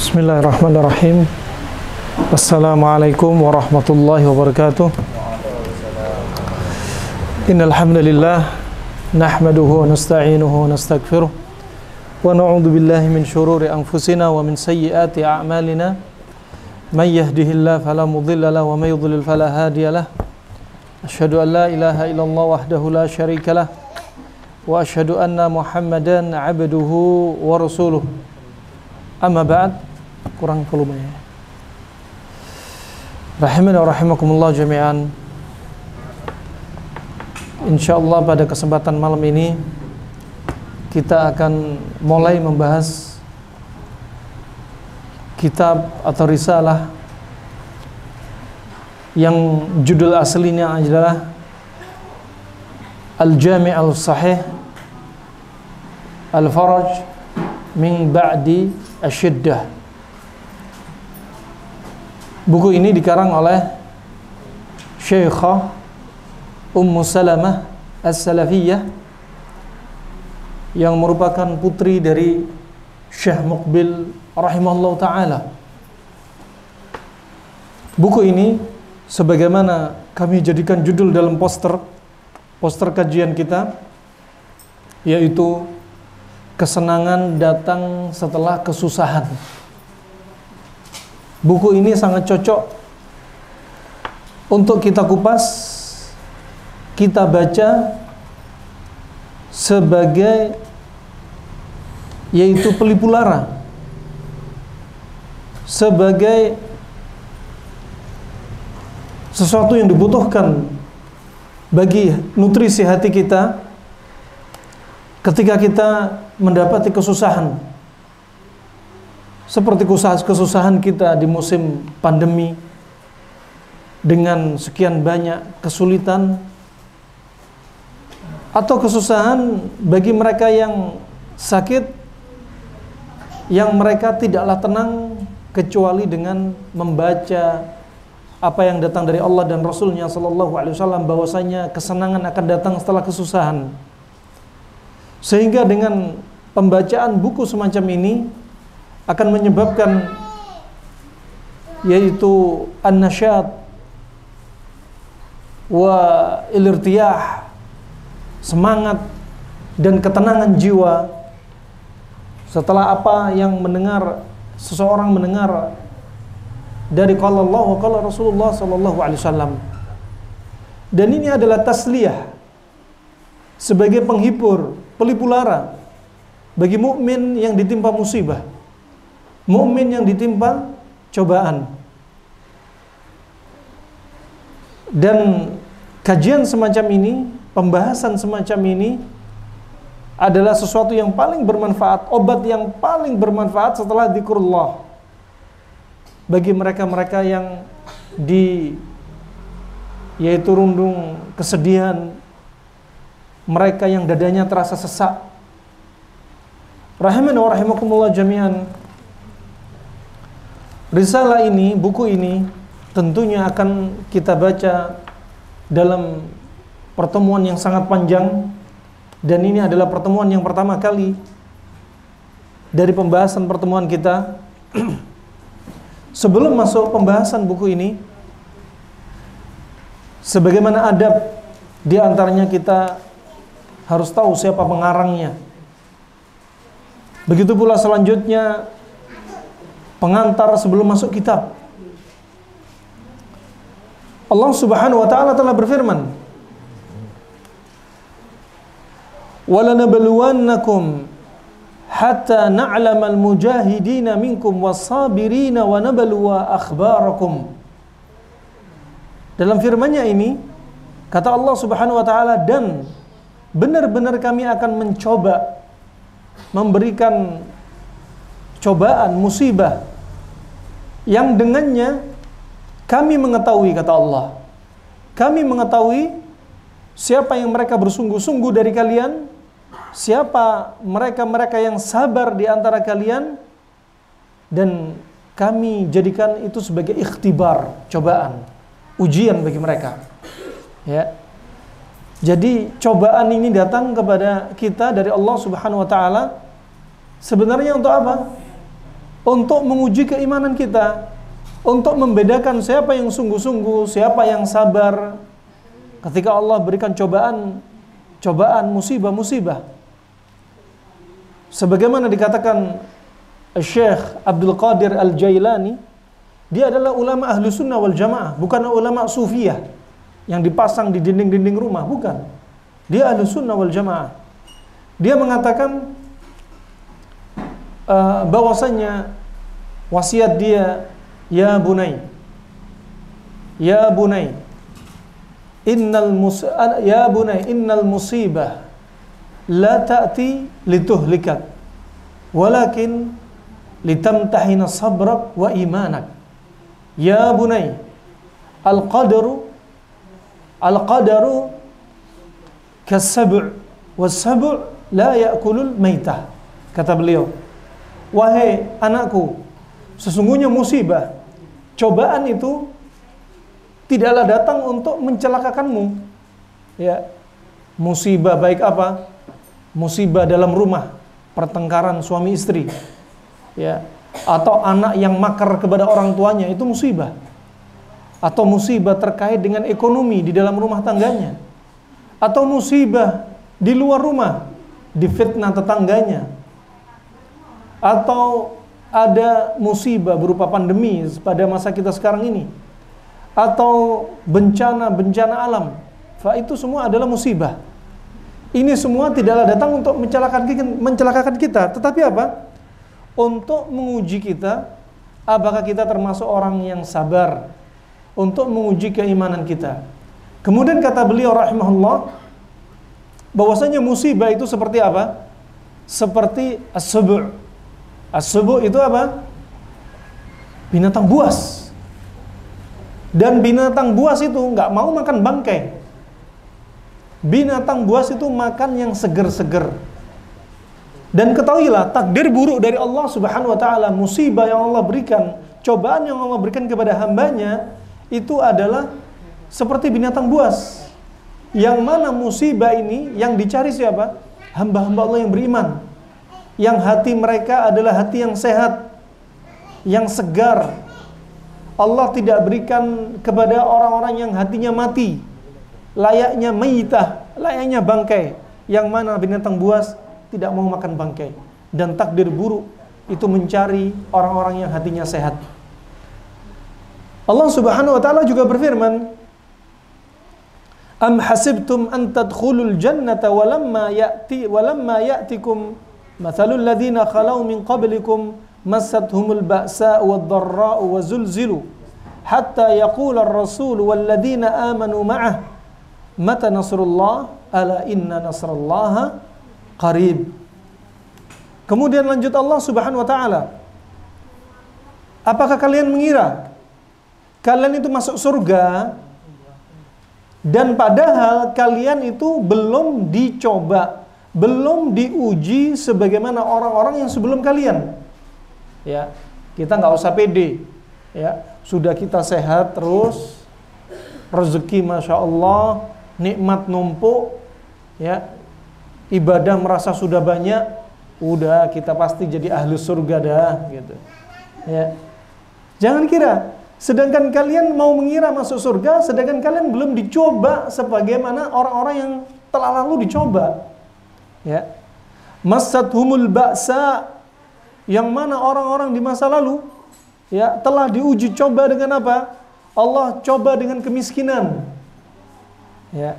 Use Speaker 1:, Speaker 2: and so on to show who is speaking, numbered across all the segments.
Speaker 1: Bismillahirrahmanirrahim. Assalamualaikum warahmatullahi wabarakatuh. Innal hamdalillah nahmaduhu wa nasta'inuhu wa nastaghfiruh wa na'udzu billahi min shururi anfusina wa min sayyiati a'malina. May yahdihillahu fala mudilla lahu wa may yudlil fala hadiya lahu. Asyhadu an la ilaha illallah wahdahu la syarika lahu wa asyhadu anna Muhammadan 'abduhu wa rasuluh. Amma ba'd, kurang volumenya. Rahimani wa rahimakumullah jami'an. Insyaallah pada kesempatan malam ini kita akan mulai membahas kitab atau risalah yang judul aslinya adalah Al-Jami' Al-Sahih Al-Faraj min Ba'di Asyiddah. Buku ini dikarang oleh Syekhah Ummu Salamah As-Salafiyah yang merupakan putri dari Syekh Muqbil rahimahullah ta'ala. Buku ini sebagaimana kami jadikan judul dalam poster kajian kita, yaitu kesenangan datang setelah kesusahan. Buku ini sangat cocok untuk kita kupas, kita baca sebagai yaitu pelipu lara, sebagai sesuatu yang dibutuhkan bagi nutrisi hati kita ketika kita mendapati kesusahan, seperti kesusahan kita di musim pandemi dengan sekian banyak kesulitan, atau kesusahan bagi mereka yang sakit, yang mereka tidaklah tenang kecuali dengan membaca apa yang datang dari Allah dan Rasulnya Sallallahu Alaihi Wasallam, bahwasanya kesenangan akan datang setelah kesusahan. Sehingga dengan pembacaan buku semacam ini akan menyebabkan yaitu an-nasyat wa ilirtiyah, semangat dan ketenangan jiwa setelah apa yang seseorang mendengar dari qala Allah wa qala Rasulullah sallallahu alaihi wasallam. Dan ini adalah tasliyah, sebagai penghibur, pelipu lara bagi mukmin yang ditimpa musibah, mukmin yang ditimpa cobaan. Dan kajian semacam ini, pembahasan semacam ini adalah sesuatu yang paling bermanfaat, obat yang paling bermanfaat setelah dzikrullah bagi mereka-mereka yang yaitu rundung kesedihan, mereka yang dadanya terasa sesak. Rahimani wa rahimakumullah jami'an. Risalah ini, buku ini tentunya akan kita baca dalam pertemuan yang sangat panjang, dan ini adalah pertemuan yang pertama kali dari pembahasan pertemuan kita. Sebelum masuk pembahasan buku ini, sebagaimana adab di antaranya kita harus tahu siapa pengarangnya. Begitu pula selanjutnya pengantar sebelum masuk kitab. Allah Subhanahu wa taala telah berfirman, "Walanabluwannakum hatta na'lamal mujahidina minkum was-sabirina wa nabluwa akhbarakum." Dalam firman-Nya ini kata Allah Subhanahu wa taala, dan benar-benar kami akan mencoba, memberikan cobaan, musibah yang dengannya kami mengetahui, kata Allah, kami mengetahui siapa yang mereka bersungguh-sungguh dari kalian, siapa mereka-mereka yang sabar di antara kalian, dan kami jadikan itu sebagai ikhtibar, cobaan, ujian bagi mereka. Ya. Jadi cobaan ini datang kepada kita dari Allah Subhanahu wa taala sebenarnya untuk apa? untuk menguji keimanan kita, untuk membedakan siapa yang sungguh-sungguh, siapa yang sabar ketika Allah berikan cobaan, musibah. Sebagaimana dikatakan Syekh Abdul Qadir Al-Jailani, dia adalah ulama ahlu sunnah wal jamaah, bukan ulama sufiyah yang dipasang di dinding-dinding rumah, bukan. Dia ahlu sunnah wal jamaah. Dia mengatakan bahwasanya wasiat dia, ya bunai, innal musibah la ta'ti lituhlikak, walakin litamtahina sabrak wa imanak. Ya bunai, al-qadaru kas-sab' was-sab' la ya'kulul maitah. Kata beliau, wahai anakku, sesungguhnya musibah, cobaan itu tidaklah datang untuk mencelakakanmu. Ya, musibah baik apa? Musibah dalam rumah, pertengkaran suami istri, ya, atau anak yang makar kepada orang tuanya, itu musibah. Atau musibah terkait dengan ekonomi di dalam rumah tangganya, atau musibah di luar rumah, difitnah tetangganya, atau ada musibah berupa pandemi pada masa kita sekarang ini, atau bencana alam. Itu semua adalah musibah. Ini semua tidaklah datang untuk mencelakakan kita, tetapi apa? Untuk menguji kita, apakah kita termasuk orang yang sabar, untuk menguji keimanan kita. Kemudian kata beliau rahimahullah, bahwasanya musibah itu seperti apa? Seperti as-sub'. As-sub' itu apa? Binatang buas. Dan binatang buas itu nggak mau makan bangkai. Binatang buas itu makan yang seger-seger. Dan ketahuilah, takdir buruk dari Allah Subhanahu wa taala, musibah yang Allah berikan, cobaan yang Allah berikan kepada hambanya, itu adalah seperti binatang buas. Yang mana musibah ini yang dicari siapa? Hamba-hamba Allah yang beriman, yang hati mereka adalah hati yang sehat, yang segar. Allah tidak berikan kepada orang-orang yang hatinya mati, layaknya maitah, layaknya bangkai, yang mana binatang buas tidak mau makan bangkai. Dan takdir buruk itu mencari orang-orang yang hatinya sehat. Allah Subhanahu wa taala juga berfirman, am hasibtum an tadkhulul jannata walamma ya'tikum mathalul ladzina khalau min qablikum massathumul ba'sa'u wad-dharra'u wa zulzilu hatta yaqula ar-rasul wal ladzina amanu ma'ah mata nasrullah ala inna nasrallaha qarib. Kemudian lanjut Allah Subhanahu wa taala, apakah kalian mengira kalian itu masuk surga dan padahal kalian itu belum dicoba, belum diuji sebagaimana orang-orang yang sebelum kalian? Ya, kita nggak usah pede. Ya, sudah kita sehat terus, rezeki masya Allah, nikmat numpuk, ya, ibadah merasa sudah banyak, udah kita pasti jadi ahli surga dah, gitu. Ya, jangan kira, sedangkan kalian mau mengira masuk surga, sedangkan kalian belum dicoba sebagaimana orang-orang yang telah lalu dicoba. Ya, massathumul ba'sa, yang mana orang-orang di masa lalu, ya, telah diuji coba dengan apa? Allah coba dengan kemiskinan. Ya.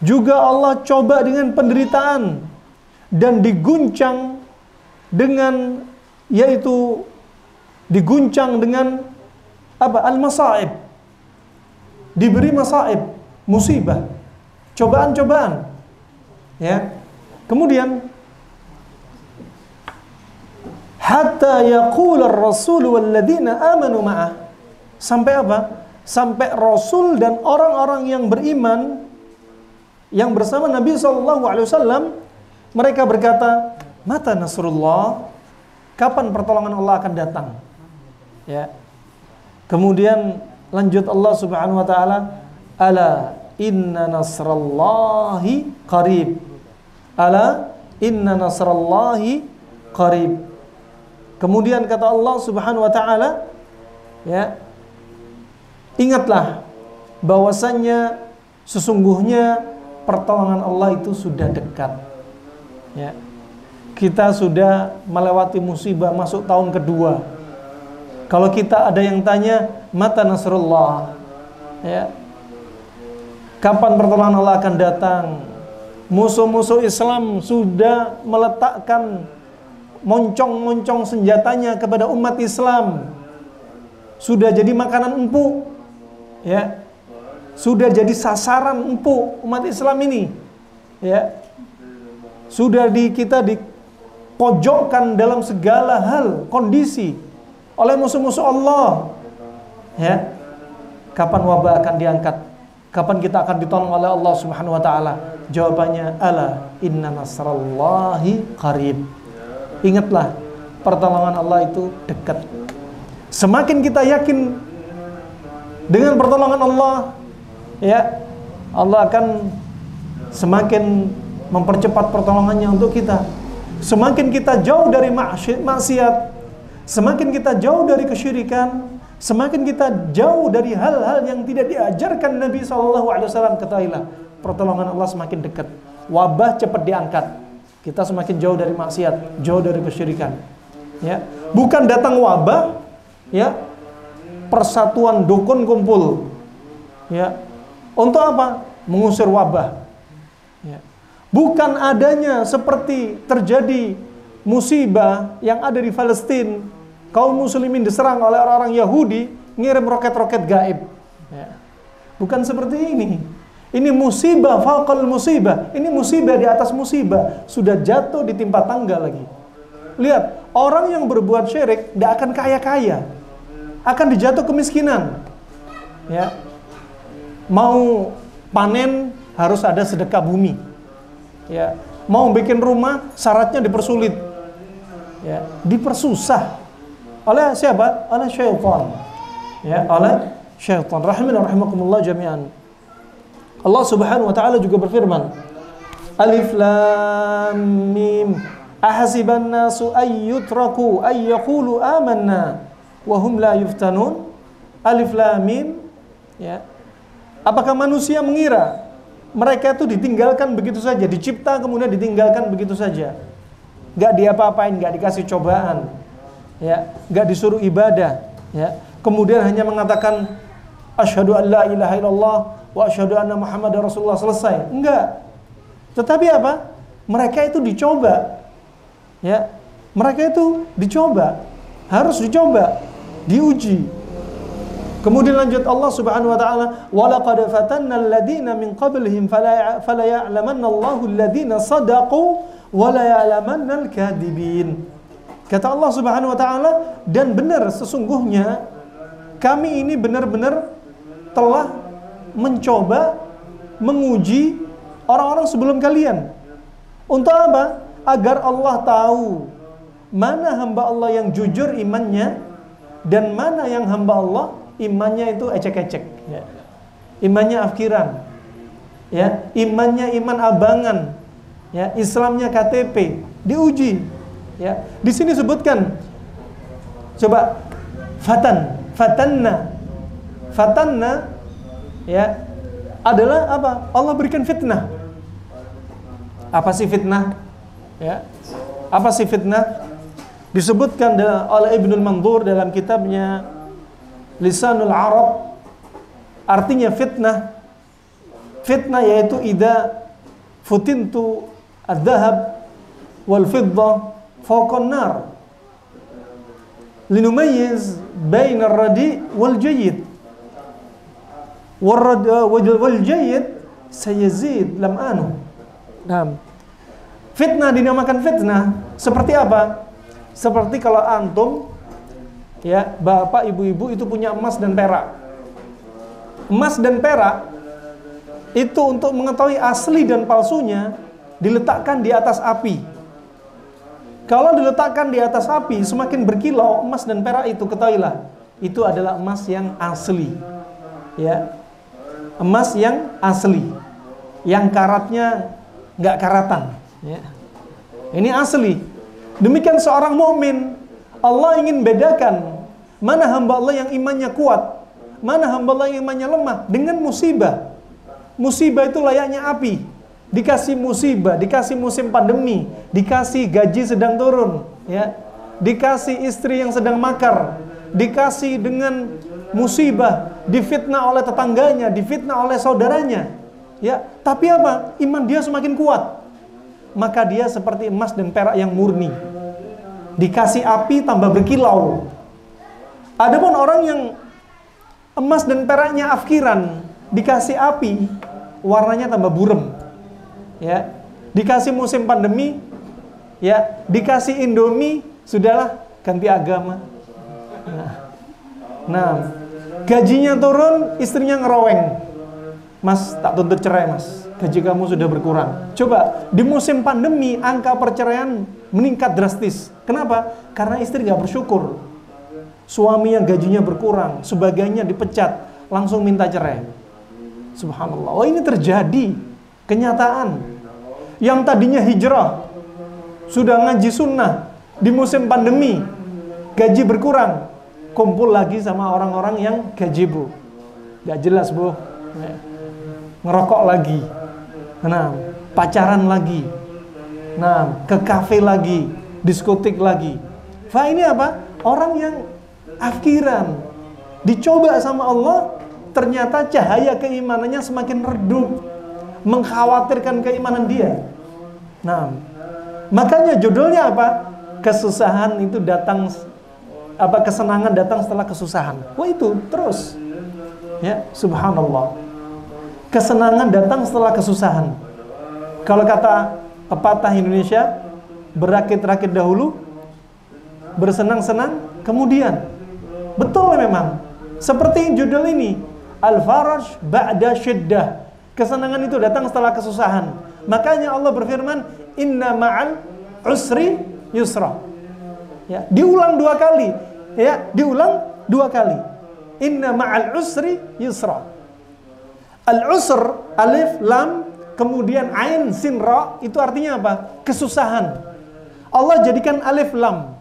Speaker 1: Juga Allah coba dengan penderitaan dan diguncang dengan, yaitu diguncang dengan apa? Al-masaib. Diberi masaib, musibah, cobaan-cobaan. Ya. Kemudian hatta yaqula ar-rasul wal ladzina amanu ma'ah. Sampai apa? Sampai Rasul dan orang-orang yang beriman yang bersama Nabi SAW, mereka berkata, mata nasrullah, kapan pertolongan Allah akan datang? Ya. Kemudian lanjut Allah Subhanahu wa taala, ala inna nasrallahi qarib. Ala inna nasrallahi qarib. Kemudian kata Allah Subhanahu wa taala, ya, ingatlah bahwasannya sesungguhnya pertolongan Allah itu sudah dekat. Ya. Kita sudah melewati musibah, masuk tahun kedua. Kalau kita ada yang tanya, mata nasrullah, ya, kapan pertolongan Allah akan datang? Musuh-musuh Islam sudah meletakkan moncong-moncong senjatanya kepada umat Islam. Sudah jadi makanan empuk, ya. Sudah jadi sasaran empuk umat Islam ini, ya. Sudah kita dipojokkan dalam segala hal, kondisi oleh musuh-musuh Allah, ya. Kapan wabah akan diangkat? Kapan kita akan ditolong oleh Allah Subhanahu wa taala? Jawabannya, ala inna nasrallahi qarib. Ingatlah, pertolongan Allah itu dekat. Semakin kita yakin dengan pertolongan Allah, ya, Allah akan semakin mempercepat pertolongannya untuk kita. Semakin kita jauh dari maksiat, semakin kita jauh dari kesyirikan, semakin kita jauh dari hal-hal yang tidak diajarkan Nabi SAW, ketahuilah, pertolongan Allah semakin dekat. Wabah cepat diangkat. Kita semakin jauh dari maksiat, jauh dari kesyirikan. Ya, bukan datang wabah, ya, persatuan dukun kumpul, ya, untuk apa? Mengusir wabah. Ya. Bukan adanya seperti terjadi musibah yang ada di Palestina, kaum muslimin diserang oleh orang-orang Yahudi, ngirim roket-roket gaib. Ya. Bukan seperti ini. Ini musibah faqal musibah. Ini musibah di atas musibah. Sudah jatuh ditimpa tangga lagi. Lihat, orang yang berbuat syirik tidak akan kaya-kaya, akan dijatuh kemiskinan. Ya. Mau panen harus ada sedekah bumi. Ya. Mau bikin rumah syaratnya dipersulit. Ya, dipersusah. Oleh siapa? Oleh syaitan. Ya, oleh syaitan. Rahimakumullah jami'an. Allah Subhanahu wa taala juga berfirman, Alif Lam Mim, ahasiban nasu ay yutraku ay yaqulu amanna wa hum la yuftanun. Alif Lam Mim, ya. Apakah manusia mengira mereka itu ditinggalkan begitu saja, dicipta kemudian ditinggalkan begitu saja? Enggak diapa-apain, enggak dikasih cobaan, ya, enggak disuruh ibadah, ya. Kemudian hanya mengatakan asyhadu an la ilaha illallah wa asyhadu anna Muhammadar Rasulullah, selesai. Enggak. Tetapi apa? Mereka itu dicoba. Ya. Mereka itu dicoba. Harus dicoba, diuji. Kemudian lanjut Allah Subhanahu wa taala, "Wa laqad fatanna alladziina min qablihim fala ya'lamanna Allahu alladziina shadaqu wa la ya'lamanna al-kadzibin." Kata Allah Subhanahu wa taala, dan benar sesungguhnya kami ini benar-benar telah mencoba, menguji orang-orang sebelum kalian. Untuk apa? Agar Allah tahu mana hamba Allah yang jujur imannya dan mana yang hamba Allah imannya itu ecek-ecek, ya. Imannya afkiran, ya. Imannya iman abangan, ya. Islamnya KTP, diuji, ya. Di sini sebutkan, coba, fatanna, ya, adalah apa? Allah berikan fitnah. Apa sih fitnah? Ya. Apa sih fitnah? Disebutkan oleh Ibnul Manzur dalam kitabnya Lisanul Arab, artinya fitnah. Fitnah yaitu idza futintu adz-dzahab wal fiddah fawqa an-nar linumayyiz baina ar-radi wal jayyid. Wal jayyid sayazid lam'anu. Nah, fitnah dinamakan fitnah seperti apa? Seperti kalau antum, ya, bapak ibu-ibu itu punya emas dan perak. Emas dan perak itu untuk mengetahui asli dan palsunya diletakkan di atas api. Kalau diletakkan di atas api, semakin berkilau emas dan perak itu, ketahuilah itu adalah emas yang asli, ya. Emas yang asli, yang karatnya nggak karatan, ya. Ini asli. Demikian seorang mukmin, Allah ingin bedakan mana hamba Allah yang imannya kuat, mana hamba Allah yang imannya lemah dengan musibah. Musibah itu layaknya api. Dikasih musibah, dikasih musim pandemi, dikasih gaji sedang turun, ya, dikasih istri yang sedang makar, dikasih dengan musibah, difitnah oleh tetangganya, difitnah oleh saudaranya, ya. Tapi apa? Iman dia semakin kuat. Maka dia seperti emas dan perak yang murni. Dikasih api tambah berkilau. Adapun orang yang emas dan peraknya afkiran, dikasih api, warnanya tambah burem. Ya, dikasih musim pandemi, ya, dikasih Indomie, sudahlah ganti agama. Nah, gajinya turun, istrinya ngeroweng. Mas, tak tuntut cerai mas, gaji kamu sudah berkurang. Coba, di musim pandemi, angka perceraian meningkat drastis. Kenapa? Karena istri gak bersyukur. Suami yang gajinya berkurang, sebagainya dipecat, langsung minta cerai. Subhanallah, oh ini terjadi. Kenyataan. Yang tadinya hijrah, sudah ngaji sunnah, di musim pandemi, gaji berkurang, kumpul lagi sama orang-orang yang gaji bu, gak jelas bu, ngerokok lagi, nah, pacaran lagi, nah, ke kafe lagi, diskotik lagi. Fa ini apa? Orang yang afkiran, dicoba sama Allah, ternyata cahaya keimanannya semakin redup, mengkhawatirkan keimanan dia. Nah, makanya judulnya apa? Kesusahan itu datang, apa, kesenangan datang setelah kesusahan. Wah itu terus, ya, subhanallah. Kesenangan datang setelah kesusahan. Kalau kata pepatah Indonesia, berakit-rakit dahulu, bersenang-senang kemudian. Betul memang. Seperti judul ini, Al-Faraj Ba'da Syiddah. Kesenangan itu datang setelah kesusahan. Makanya Allah berfirman, Inna ma'al usri yusra. Ya, diulang 2 kali. Ya, diulang 2 kali. Inna ma'al usri yusra. Al-usr, alif, lam, kemudian ain, sin, ra, itu artinya apa? Kesusahan. Allah jadikan alif, lam.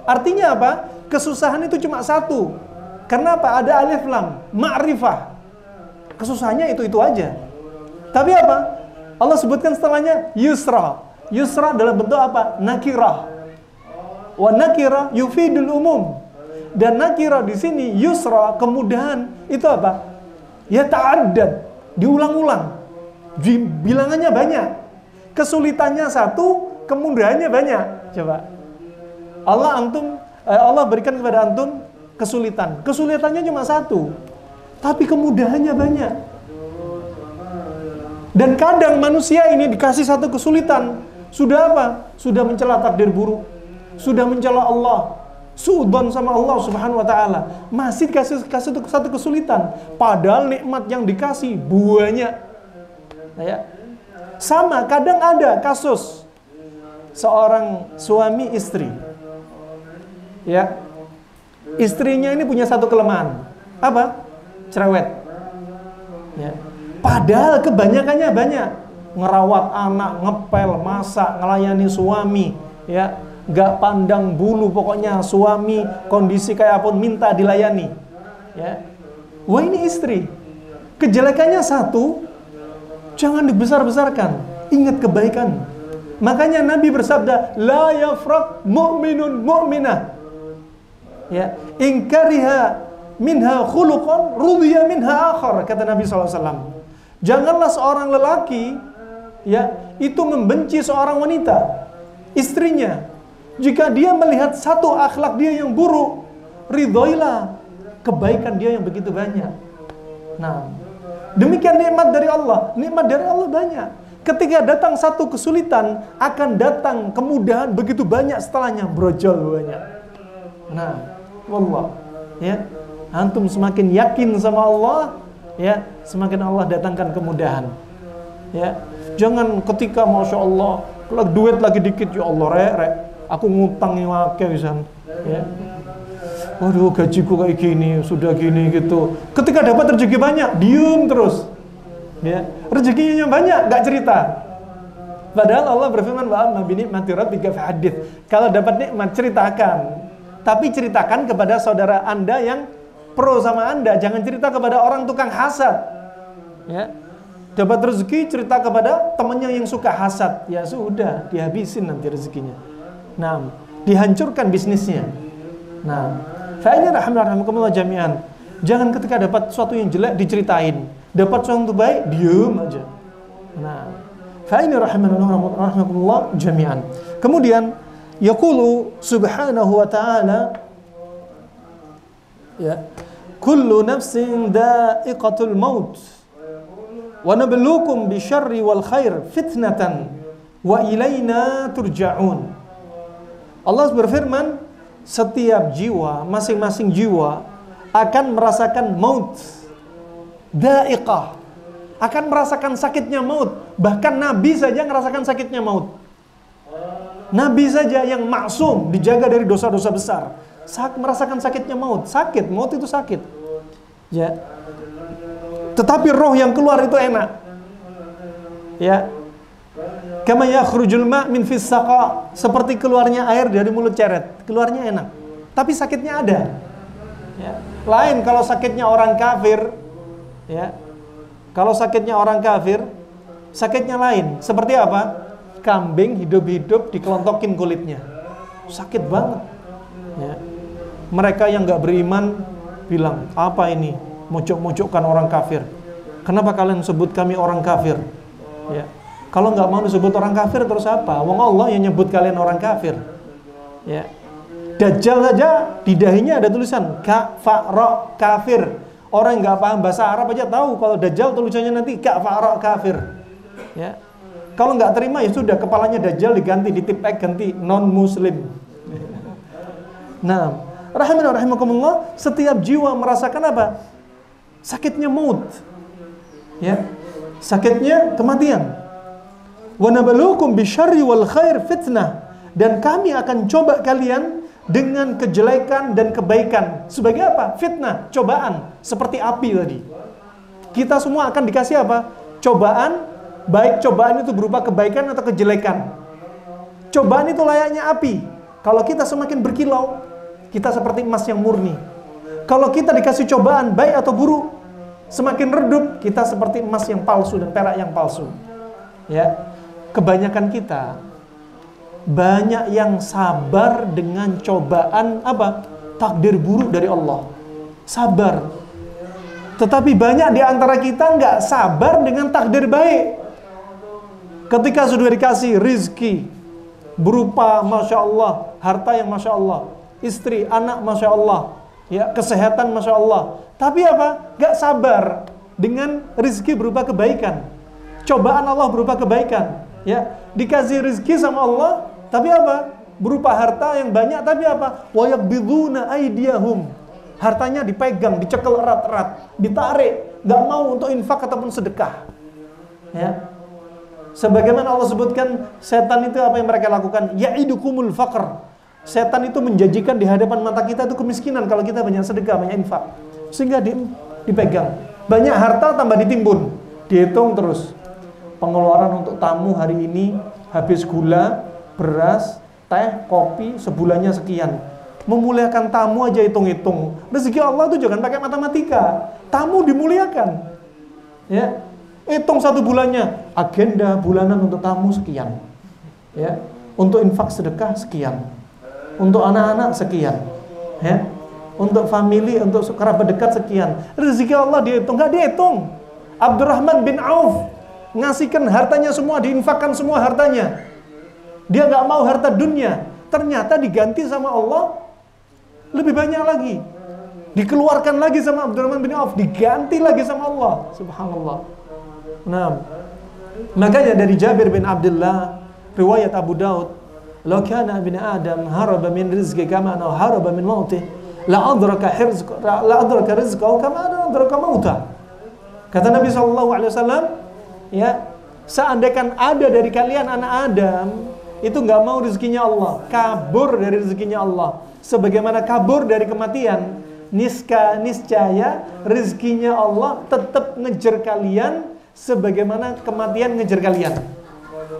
Speaker 1: Artinya apa? Kesusahan itu cuma 1. Kenapa? Ada alif, lam, ma'rifah. Kesusahannya itu aja. Tapi apa? Allah sebutkan setelahnya yusra. Yusra dalam bentuk apa? Nakirah. Wa nakirah yufidul umum. Dan nakirah di sini yusra, kemudahan, itu apa? Ya ta'addad, diulang-ulang. Bilangannya banyak. Kesulitannya 1, kemudahannya banyak. Coba. Allah berikan kepada antum kesulitan. Kesulitannya cuma 1, tapi kemudahannya banyak. Dan kadang manusia ini dikasih 1 kesulitan, sudah apa? Sudah mencela takdir buruk, sudah mencela Allah, suudzon sama Allah Subhanahu wa taala. Masih dikasih 1 kesulitan, padahal nikmat yang dikasih banyak. Ya. Sama, kadang ada kasus seorang suami istri. Ya. Istrinya ini punya 1 kelemahan. Apa? Cerewet. Ya. Padahal kebanyakannya banyak. Ngerawat anak, ngepel, masak, ngelayani suami, ya, gak pandang bulu, pokoknya suami kondisi kayak apapun minta dilayani. Ya. Wah ini istri. Kejelekannya 1, jangan dibesar-besarkan. Ingat kebaikan. Makanya Nabi bersabda, la yafraq mu'minun mu'minah. Ya, in kariha minha khuluqan rudhiya minha akhar, kata Nabi SAW. Janganlah seorang lelaki, ya, itu membenci seorang wanita, istrinya. Jika dia melihat 1 akhlak dia yang buruk, ridhoilah kebaikan dia yang begitu banyak. Nah, demikian nikmat dari Allah. Nikmat dari Allah banyak. Ketika datang 1 kesulitan, akan datang kemudahan begitu banyak setelahnya, brojol banyak. Nah, wallah, ya, antum semakin yakin sama Allah, ya, semakin Allah datangkan kemudahan. Ya, jangan ketika masya Allah, kalau duit lagi dikit, ya Allah, rek, aku ngutangi wakil pisan. Ya, waduh gajiku kayak gini, sudah gini gitu. Ketika dapat rezeki banyak, diem terus. Ya, rezekinya banyak, gak cerita. Padahal Allah berfirman, wa amma bi ni'mati rabbika fahadits. Kalau dapat nikmat ceritakan. Tapi ceritakan kepada saudara Anda yang pro sama Anda. Jangan cerita kepada orang tukang hasad. Ya. Dapat rezeki cerita kepada temannya yang suka hasad. Ya sudah, dihabisin nanti rezekinya. Nah, dihancurkan bisnisnya. Nah, fa'inna rahimahumullah jami'an. Jangan ketika dapat sesuatu yang jelek diceritain. Dapat sesuatu baik, diem aja. Nah, fa'inna rahimahumullah jami'an. Kemudian yaqulu subhanahu wa ta'ala, ya, kullu nafsin dha'iqatul maut wa nabluukum bisyarri wal khair fitnatan wa ilaina turja'un. Allah berfirman, setiap jiwa, masing-masing jiwa akan merasakan maut, dha'iqah, akan merasakan sakitnya maut. Bahkan Nabi saja merasakan sakitnya maut. Nabi saja yang maksum, dijaga dari dosa-dosa besar, merasakan sakitnya maut. Sakit, maut itu sakit. Ya. Tetapi roh yang keluar itu enak. Ya. Kama yakhrujul ma' min fis saqa, seperti keluarnya air dari mulut ceret, keluarnya enak. Tapi sakitnya ada. Ya. Lain kalau sakitnya orang kafir, ya. Kalau sakitnya orang kafir, sakitnya lain. Seperti apa? Kambing hidup-hidup dikelontokin kulitnya, sakit banget. Ya. Mereka yang nggak beriman bilang, apa ini? Mojok-mojokkan orang kafir. Kenapa kalian sebut kami orang kafir? Ya. Kalau nggak mau disebut orang kafir terus apa? Wong Allah yang nyebut kalian orang kafir. Ya. Dajjal saja di dahinya ada tulisan kafara kafir. Orang yang nggak paham bahasa Arab aja tahu kalau Dajjal tulisannya nanti kafara kafir. Ya. Kalau nggak terima ya sudah, kepalanya Dajjal diganti, ditipek ganti non muslim. Nah, rahimakumullah, setiap jiwa merasakan apa? Sakitnya maut. Ya. Sakitnya kematian. Wa nabluukum bisyarri wal khair fitnah, dan kami akan coba kalian dengan kejelekan dan kebaikan. Sebagai apa? Fitnah, cobaan, seperti api tadi. Kita semua akan dikasih apa? Cobaan, baik cobaan itu berupa kebaikan atau kejelekan. Cobaan itu layaknya api. Kalau kita semakin berkilau, kita seperti emas yang murni. Kalau kita dikasih cobaan baik atau buruk, semakin redup, kita seperti emas yang palsu dan perak yang palsu. Ya. Kebanyakan kita banyak yang sabar dengan cobaan apa? Takdir buruk dari Allah. Sabar. Tetapi banyak di antara kita nggak sabar dengan takdir baik. Ketika sudah dikasih rizki berupa Masya Allah, harta yang Masya Allah, istri, anak Masya Allah, ya, kesehatan Masya Allah. Tapi apa? Nggak sabar dengan rizki berupa kebaikan. Cobaan Allah berupa kebaikan. Ya, dikasih rizki sama Allah, tapi apa? Berupa harta yang banyak, tapi apa? Wa yaqbiduna aydiyahum. Hartanya dipegang, dicekel erat-erat, ditarik, nggak mau untuk infak ataupun sedekah. Ya. Sebagaimana Allah sebutkan, setan itu apa yang mereka lakukan? Ya'idukumul faqr. Setan itu menjanjikan di hadapan mata kita itu kemiskinan kalau kita banyak sedekah, banyak infak. Sehingga dipegang. Banyak harta tambah ditimbun, dihitung terus. Pengeluaran untuk tamu hari ini habis gula, beras, teh, kopi, sebulannya sekian. Memuliakan tamu aja hitung-hitung. Rezeki Allah itu jangan pakai matematika. Tamu dimuliakan. Ya. Hitung satu bulannya, agenda bulanan untuk tamu sekian. Ya. Untuk infak sedekah sekian. Untuk anak-anak sekian. Ya. Untuk family, untuk kerabat dekat sekian. Rezeki Allah dihitung, enggak dihitung. Abdurrahman bin Auf ngasihkan hartanya semua, diinfakkan semua hartanya. Dia nggak mau harta dunia. Ternyata diganti sama Allah lebih banyak lagi. Dikeluarkan lagi sama Abdurrahman bin Auf, diganti lagi sama Allah. Subhanallah. Nah, makanya dari Jabir bin Abdullah, riwayat Abu Daud, "Law kana ibnu Adam haraba min rizqi kama annahu haraba min mautih, la adraka rizqahu kama adraka mautah." Kata Nabi SAW, ya, seandainya ada dari kalian anak Adam itu nggak mau rezekinya Allah, kabur dari rezekinya Allah, sebagaimana kabur dari kematian, niscaya rezekinya Allah tetap ngejar kalian sebagaimana kematian ngejar kalian.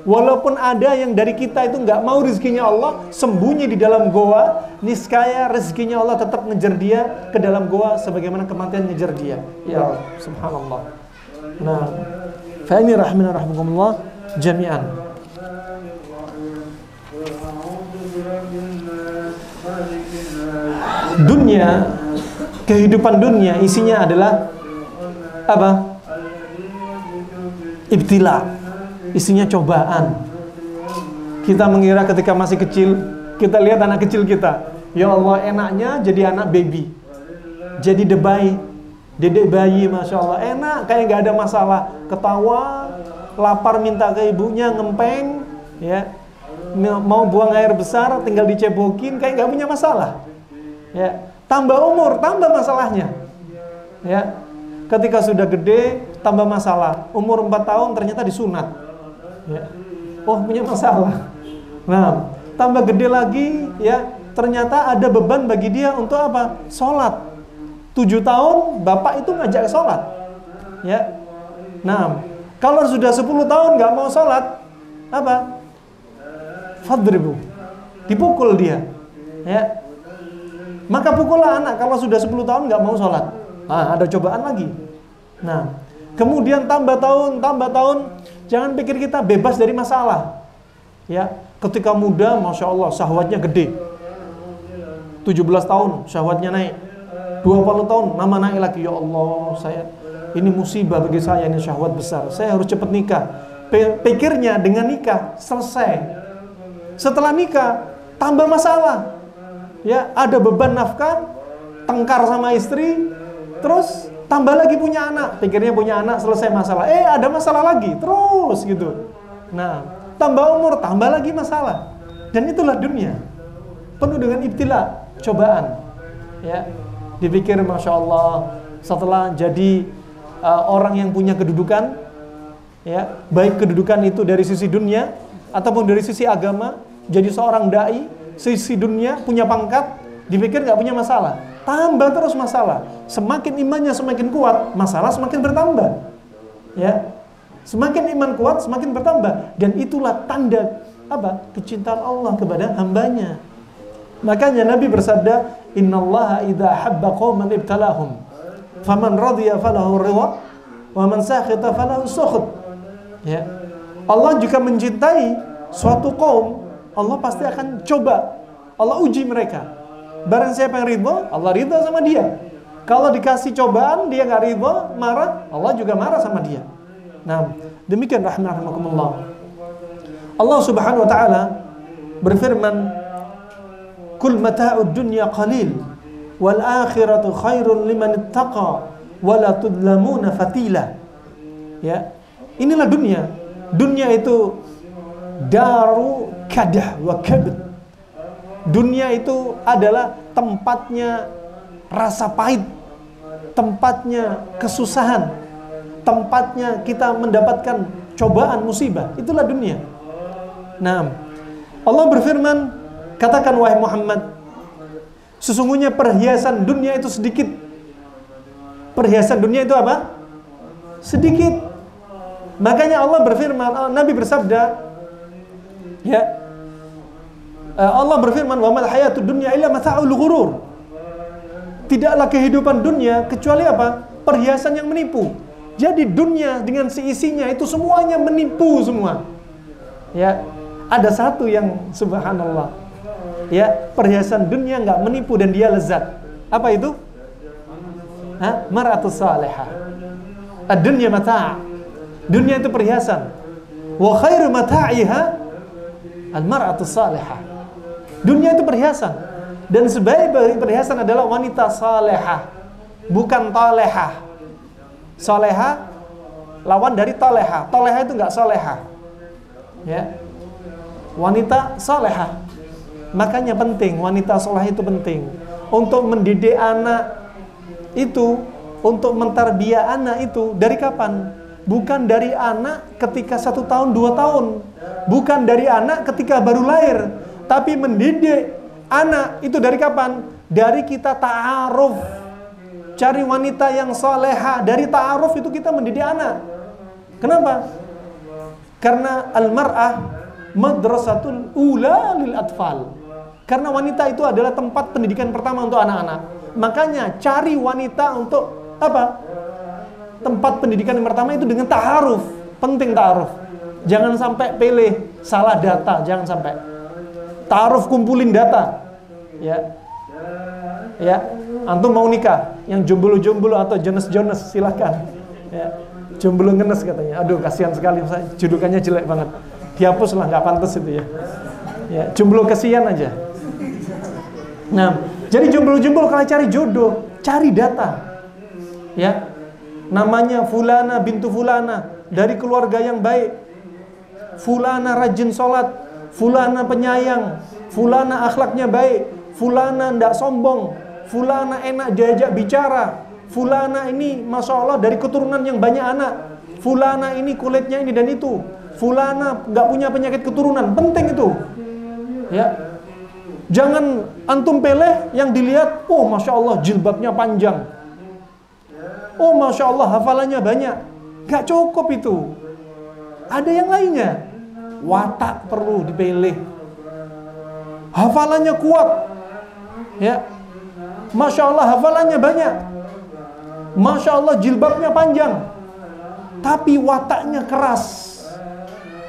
Speaker 1: Walaupun ada yang dari kita itu nggak mau rezekinya Allah, sembunyi di dalam goa, niscaya rezekinya Allah tetap ngejar dia ke dalam goa sebagaimana kematian ngejar dia. Ya Allah, subhanallah. Nah, fa ini rahimana rahimakumullah jami'an. Dunia, kehidupan dunia isinya adalah apa? Ibtila. Isinya cobaan. Kita mengira ketika masih kecil, kita lihat anak kecil kita, ya Allah enaknya jadi anak baby, jadi dedek bayi, masya Allah enak, kayak nggak ada masalah, ketawa, lapar minta ke ibunya, ngempeng, ya, mau buang air besar tinggal dicebokin, kayak nggak punya masalah, ya. Tambah umur, tambah masalahnya, ya. Ketika sudah gede, tambah masalah. Umur 4 tahun ternyata disunat. Ya. Oh, punya masalah. Nah, tambah gede lagi, ya, ternyata ada beban bagi dia untuk apa? Sholat. 7 tahun bapak itu ngajak sholat, ya. Nah, kalau sudah 10 tahun nggak mau sholat, apa? Fadribu, dipukul dia, ya. Maka pukullah anak kalau sudah 10 tahun nggak mau sholat. Nah, ada cobaan lagi. Nah, kemudian tambah tahun, jangan pikir kita bebas dari masalah. Ya, ketika muda, masya Allah, syahwatnya gede. 17 tahun, syahwatnya naik. 20 tahun, nama naik lagi. Ya Allah, ini musibah bagi saya, ini syahwat besar. Saya harus cepat nikah. Pikirnya dengan nikah selesai. Setelah nikah, tambah masalah. Ya, ada beban nafkah, tengkar sama istri, terus tambah lagi punya anak, pikirnya punya anak selesai masalah, ada masalah lagi, terus gitu. Nah, tambah umur, tambah lagi masalah. Dan itulah dunia, penuh dengan ibtila, cobaan. Ya, dipikir masya Allah, setelah jadi orang yang punya kedudukan, ya, baik kedudukan itu dari sisi dunia ataupun dari sisi agama, jadi seorang dai, sisi dunia punya pangkat, dipikir nggak punya masalah. Tambah terus masalah. Semakin imannya semakin kuat, masalah semakin bertambah. Ya. Semakin iman kuat, semakin bertambah. Dan itulah tanda apa? Kecintaan Allah kepada hambanya. Makanya Nabi bersabda, "Innallaha idza habba qauman ibtalahum. Faman radiya falahu ridha, wa man sakhita falahu sukhut." Ya. Allah jika mencintai suatu kaum, Allah pasti akan coba. Allah uji mereka. Barang siapa yang ridho, Allah ridho sama dia. Kalau dikasih cobaan, dia nggak ridho, marah, Allah juga marah sama dia. Nah, demikian rahimakumullah. Allah subhanahu wa ta'ala berfirman, "Kul mata'ud dunya qalil, wal akhiratu khairun liman ittaqa, wa la tudlamuna fatila." Ya, inilah dunia. Dunia itu daru kadah wa kabd. Dunia itu adalah tempatnya rasa pahit, tempatnya kesusahan, tempatnya kita mendapatkan cobaan, musibah. Itulah dunia. Nah, Allah berfirman, katakan wahai Muhammad, sesungguhnya perhiasan dunia itu sedikit. Perhiasan dunia itu apa? Sedikit. Makanya Allah berfirman, Nabi bersabda, ya, Allah berfirman, "Wa mal hayatud dunya illa mata'ul ghurur." Tidaklah kehidupan dunia kecuali apa? Perhiasan yang menipu. Jadi dunia dengan seisinya itu semuanya menipu semua. Ya, ada satu yang subhanallah. Ya, perhiasan dunia enggak menipu dan dia lezat. Apa itu? Mar'atus salihah. Ad-dunya mata'. Dunia itu perhiasan. Wa khairu mata'iha al-mar'atus salihah. Dunia itu perhiasan. Dan sebaik-baik perhiasan adalah wanita salehah, bukan tolehah. Solehah lawan dari tolehah. Tolehah itu enggak solehah. Ya. Wanita salehah. Makanya penting, wanita solehah itu penting. Untuk mendidik anak itu, untuk mentarbiyah anak itu, dari kapan? Bukan dari anak ketika 1 tahun, 2 tahun. Bukan dari anak ketika baru lahir. Tapi mendidik anak itu dari kapan? Dari kita ta'aruf. Cari wanita yang salehah. Dari ta'aruf itu kita mendidik anak. Kenapa? Karena al-mar'ah madrasatul ula lil atfal. Karena wanita itu adalah tempat pendidikan pertama untuk anak-anak. Makanya cari wanita untuk apa? Tempat pendidikan yang pertama itu dengan ta'aruf. Penting ta'aruf. Jangan sampai pilih salah data, jangan sampai. Ta'aruf kumpulin data. Ya. Ya, antum mau nikah, yang jomblo-jomblo atau jones-jones silakan. Ya. Jomblo ngenes katanya. Aduh, kasihan sekali, judukannya jelek banget. Dihapus lah, nggak pantas itu ya. Ya, jomblo kasihan aja. Nah, jadi jomblo-jomblo kalau cari jodoh, cari data. Ya. Namanya fulana bintu fulana, dari keluarga yang baik. Fulana rajin sholat, fulana penyayang, fulana akhlaknya baik, fulana ndak sombong, fulana enak diajak bicara, fulana ini masya Allah dari keturunan yang banyak anak, fulana ini kulitnya ini dan itu, fulana nggak punya penyakit keturunan. Penting itu, ya. Jangan antum pilih yang dilihat, oh masya Allah jilbabnya panjang, oh masya Allah hafalannya banyak. Gak cukup itu. Ada yang lainnya. Watak perlu dipilih. Hafalannya kuat, ya. Masya Allah hafalannya banyak, masya Allah jilbabnya panjang, tapi wataknya keras.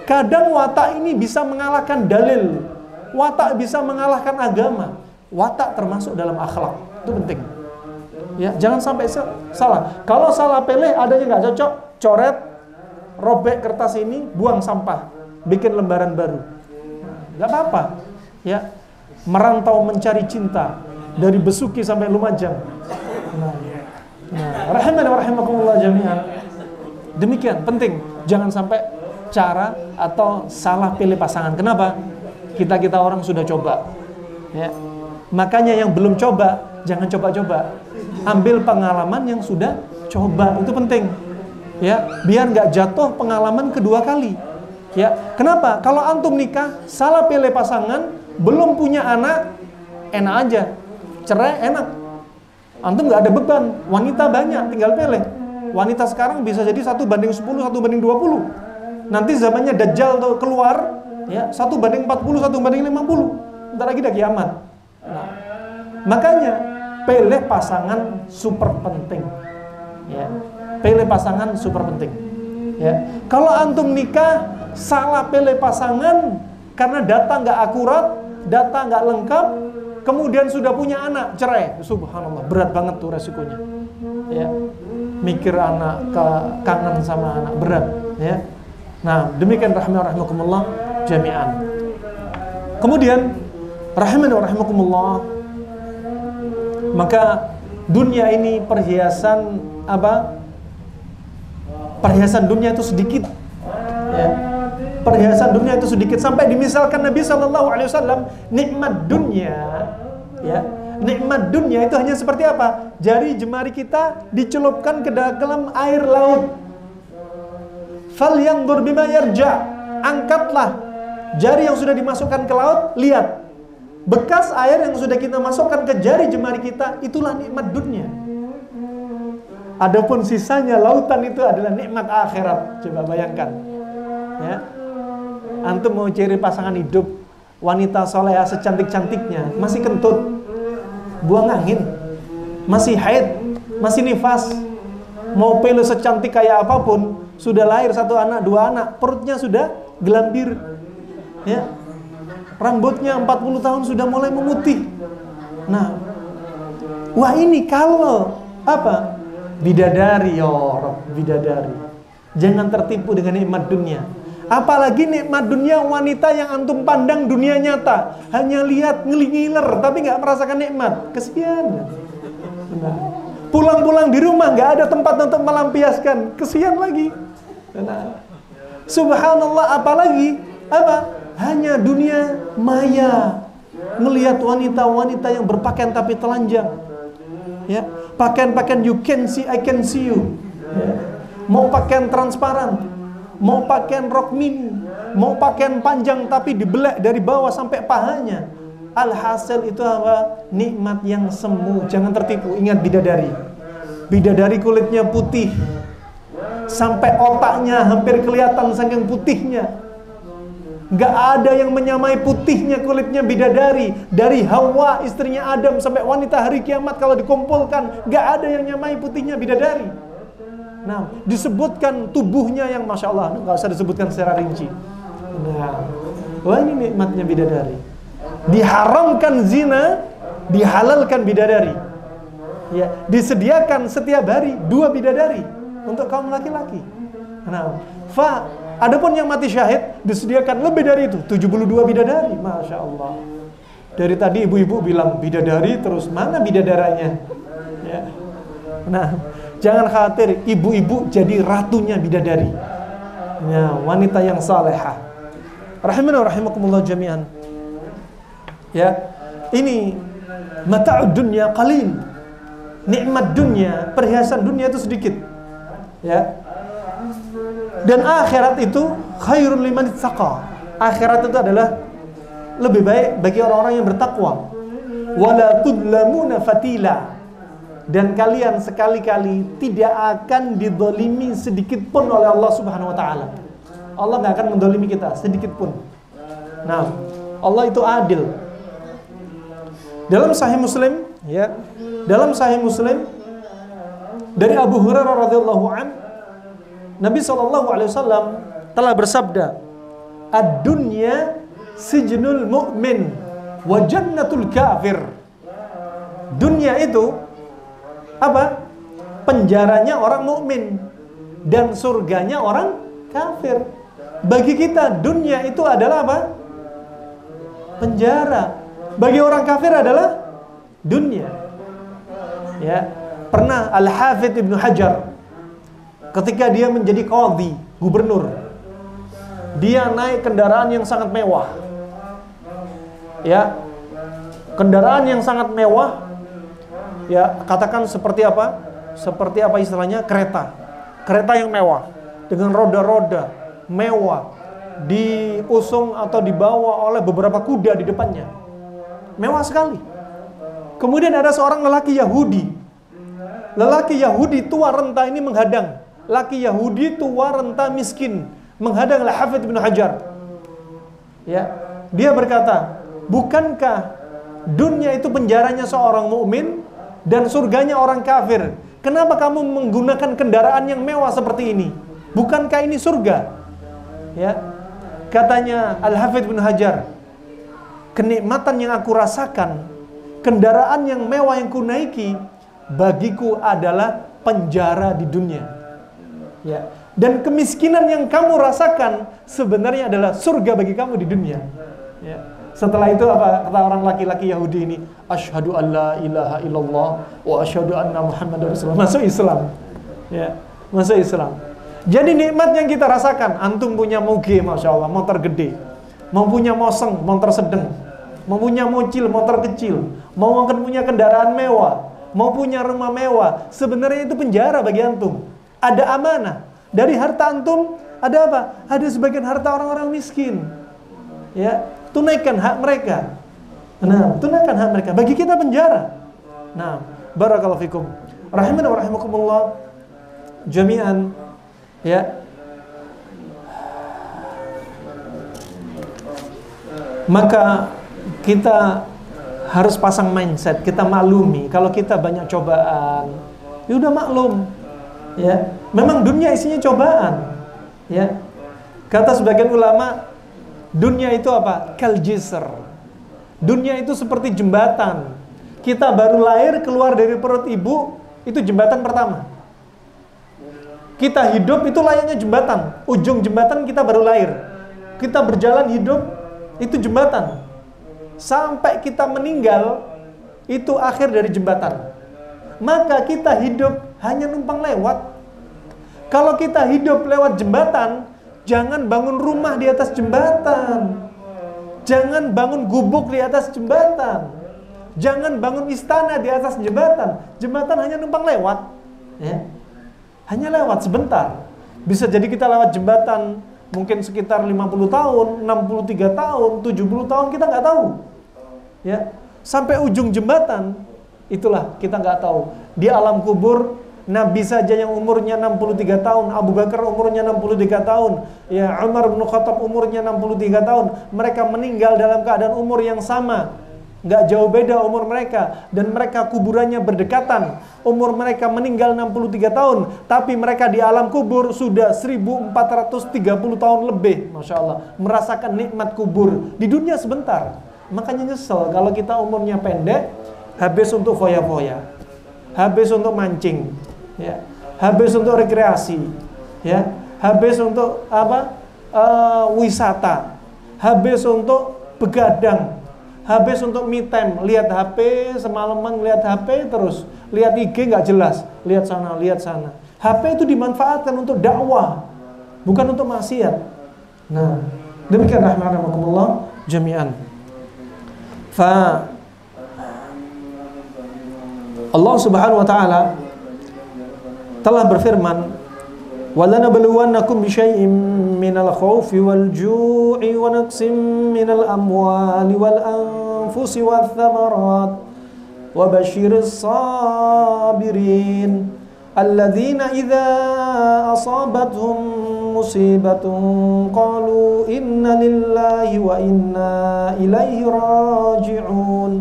Speaker 1: Kadang watak ini bisa mengalahkan dalil, watak bisa mengalahkan agama. Watak termasuk dalam akhlak, itu penting. Ya, jangan sampai salah. Kalau salah pilih, adanya nggak cocok, coret, robek kertas ini, buang sampah, bikin lembaran baru. Nggak apa-apa. Ya, merantau mencari cinta dari Besuki sampai Lumajang. Rahimani wa rahimakumullah jami'an. Demikian penting, jangan sampai cara atau salah pilih pasangan. Kenapa? Kita orang sudah coba. Ya. Makanya yang belum coba, jangan coba-coba. Ambil pengalaman yang sudah coba, itu penting. Ya, biar nggak jatuh pengalaman kedua kali. Ya, kenapa? Kalau antum nikah, salah pilih pasangan, belum punya anak, enak aja. Cerai enak. Antum nggak ada beban. Wanita banyak, tinggal pilih. Wanita sekarang bisa jadi 1:10, 1:20. Nanti zamannya Dajjal tuh keluar, ya 1:40, 1:50. Bentar lagi dah kiamat. Nah, makanya pilih pasangan super penting. Ya, pilih pasangan super penting. Ya, kalau antum nikah salah pilih pasangan karena data nggak akurat, data nggak lengkap, kemudian sudah punya anak, cerai. Subhanallah, berat banget tuh resikonya. Ya, mikir anak, kangen sama anak, berat. Ya, nah demikian rahimakumullah jami'an. Kemudian rahimani wa rahimakumullah, maka dunia ini perhiasan apa? Perhiasan dunia itu sedikit. Ya. Perhiasan dunia itu sedikit sampai dimisalkan Nabi SAW, nikmat dunia, ya, nikmat dunia itu hanya seperti apa? Jari jemari kita dicelupkan ke dalam air laut. Falyanzur bima yarja. Angkatlah jari yang sudah dimasukkan ke laut, lihat bekas air yang sudah kita masukkan ke jari jemari kita, itulah nikmat dunia. Adapun sisanya lautan itu adalah nikmat akhirat. Coba bayangkan. Ya. Antum mau cari pasangan hidup, wanita soleha secantik-cantiknya, masih kentut, buang angin, masih haid, masih nifas. Mau pelo secantik kayak apapun, sudah lahir 1 anak, 2 anak, perutnya sudah gelambir. Ya. Rambutnya 40 tahun sudah mulai memutih. Nah, wah ini kalau apa? Bidadari, ya Rabb, bidadari. Jangan tertipu dengan nikmat dunia. Apalagi nikmat dunia wanita yang antum pandang dunia nyata, hanya lihat ngiler tapi nggak merasakan nikmat. Kesian. Nah, pulang-pulang di rumah nggak ada tempat untuk melampiaskan. Kesian lagi. Nah, subhanallah, apalagi apa? Hanya dunia maya. Melihat wanita-wanita yang berpakaian tapi telanjang. Ya, pakaian-pakaian you can see, I can see you. Ya. Mau pakaian transparan, mau pakaian rok mini, mau pakaian panjang tapi dibelek dari bawah sampai pahanya. Alhasil itu apa? Nikmat yang semu. Jangan tertipu. Ingat bidadari. Bidadari kulitnya putih, sampai otaknya hampir kelihatan saking putihnya. Gak ada yang menyamai putihnya kulitnya bidadari. Dari Hawa istrinya Adam sampai wanita hari kiamat kalau dikumpulkan, gak ada yang nyamai putihnya bidadari. Nah, disebutkan tubuhnya yang Masya Allah, gak usah disebutkan secara rinci. Nah, wah ini nikmatnya bidadari. Diharamkan zina, dihalalkan bidadari. Ya, disediakan setiap hari 2 bidadari untuk kaum laki-laki. Nah, adapun yang mati syahid disediakan lebih dari itu, 72 bidadari. Masya Allah. Dari tadi ibu-ibu bilang bidadari, terus mana bidadaranya? Ya. Nah, jangan khawatir, ibu-ibu jadi ratunya bidadari. Ya, wanita yang salehah. Rahimana rahimakumullah jami'an. Ya, ini mata'ud dunya qalil. Nikmat dunia, perhiasan dunia itu sedikit. Ya. Dan akhirat itu khairun liman ittaqa. Akhirat itu adalah lebih baik bagi orang-orang yang bertakwa. Wala tudlamuna fatila. Dan kalian sekali-kali tidak akan didolimi sedikit pun oleh Allah Subhanahu wa taala. Allah enggak akan mendolimi kita sedikit pun. Nah, Allah itu adil. Dalam Sahih Muslim, ya. Dalam Sahih Muslim dari Abu Hurairah radhiyallahu anhu, Nabi SAW telah bersabda, ad-dunya sijnul mu'min wa jannatul kafir. Dunia itu apa? Penjaranya orang mukmin dan surganya orang kafir. Bagi kita dunia itu adalah apa? Penjara. Bagi orang kafir adalah dunia. Ya, pernah Al-Hafidz Ibnu Hajar ketika dia menjadi qadhi, gubernur, dia naik kendaraan yang sangat mewah. Ya, kendaraan yang sangat mewah. Ya, katakan seperti apa? Seperti apa istilahnya? Kereta. Kereta yang mewah dengan roda-roda mewah, diusung atau dibawa oleh beberapa kuda di depannya. Mewah sekali. Kemudian ada seorang lelaki Yahudi. Lelaki Yahudi tua renta ini menghadang. Laki Yahudi tua renta miskin menghadang Al-Hafidz Ibnu Hajar. Ya, dia berkata, "Bukankah dunia itu penjaranya seorang mukmin dan surganya orang kafir? Kenapa kamu menggunakan kendaraan yang mewah seperti ini? Bukankah ini surga?" Ya. Katanya Al-Hafidz Ibnu Hajar, "Kenikmatan yang aku rasakan, kendaraan yang mewah yang kunaiki, bagiku adalah penjara di dunia. Ya. Dan kemiskinan yang kamu rasakan sebenarnya adalah surga bagi kamu di dunia." Ya. Setelah itu apa kata orang laki-laki Yahudi ini? Asyhadu an la ilaha illallah wa asyhadu anna Muhammadar Rasulullah. Masuk Islam. Ya, masuk Islam. Jadi nikmat yang kita rasakan, antum punya moge, Masya Allah, motor gede, mau punya moseng, motor sedang, mau punya mobil, motor kecil, mau punya kendaraan mewah, mau punya rumah mewah, sebenarnya itu penjara bagi antum. Ada amanah. Dari harta antum, ada apa? Ada sebagian harta orang-orang miskin. Ya, tunaikan hak mereka. Nah, tunaikan hak mereka. Bagi kita penjara. Nah, barakallahu fikum. Rahimana wa rahimakumullah jami'an. Ya. Maka kita harus pasang mindset, kita maklumi kalau kita banyak cobaan. Ya udah maklum. Ya, memang dunia isinya cobaan. Ya. Kata sebagian ulama, dunia itu apa? Kal jisr. Dunia itu seperti jembatan. Kita baru lahir keluar dari perut ibu, itu jembatan pertama. Kita hidup itu layaknya jembatan. Ujung jembatan kita baru lahir. Kita berjalan hidup, itu jembatan. Sampai kita meninggal, itu akhir dari jembatan. Maka kita hidup hanya numpang lewat. Kalau kita hidup lewat jembatan, jangan bangun rumah di atas jembatan. Jangan bangun gubuk di atas jembatan. Jangan bangun istana di atas jembatan. Jembatan hanya numpang lewat. Ya. Hanya lewat sebentar. Bisa jadi kita lewat jembatan mungkin sekitar 50 tahun, 63 tahun, 70 tahun, kita nggak tahu. Ya. Sampai ujung jembatan, itulah kita nggak tahu. Di alam kubur, Nabi saja yang umurnya 63 tahun, Abu Bakar umurnya 63 tahun, ya Umar bin Khattab umurnya 63 tahun. Mereka meninggal dalam keadaan umur yang sama, nggak jauh beda umur mereka, dan mereka kuburannya berdekatan. Umur mereka meninggal 63 tahun, tapi mereka di alam kubur sudah 1430 tahun lebih, Masya Allah, merasakan nikmat kubur. Di dunia sebentar, makanya nyesel kalau kita umurnya pendek, habis untuk foya-foya, habis untuk mancing, ya, habis untuk rekreasi, ya, habis untuk wisata, habis untuk begadang, habis untuk me time, lihat HP semalaman, lihat HP terus, lihat IG nggak jelas, lihat sana, lihat sana. HP itu dimanfaatkan untuk dakwah, bukan untuk maksiat. Nah, demikian rahmatullah jami'an. Allah Subhanahu wa taala telah berfirman, وَلَنَبْلُوَنَّكُمْ بِشَيْءٍ مِّنَ الْخَوْفِ وَالْجُوعِ وَنَقْصٍ مِّنَ الْأَمْوَالِ وَالْأَنفُسِ وَالثَّمَرَاتِ وَبَشِّرِ الصَّابِرِينَ الَّذِينَ إِذَا أَصَابَتْهُم مُّصِيبَةٌ قَالُوا إِنَّ لِلَّهِ وَإِنَّا إِلَيْهِ رَاجِعُونَ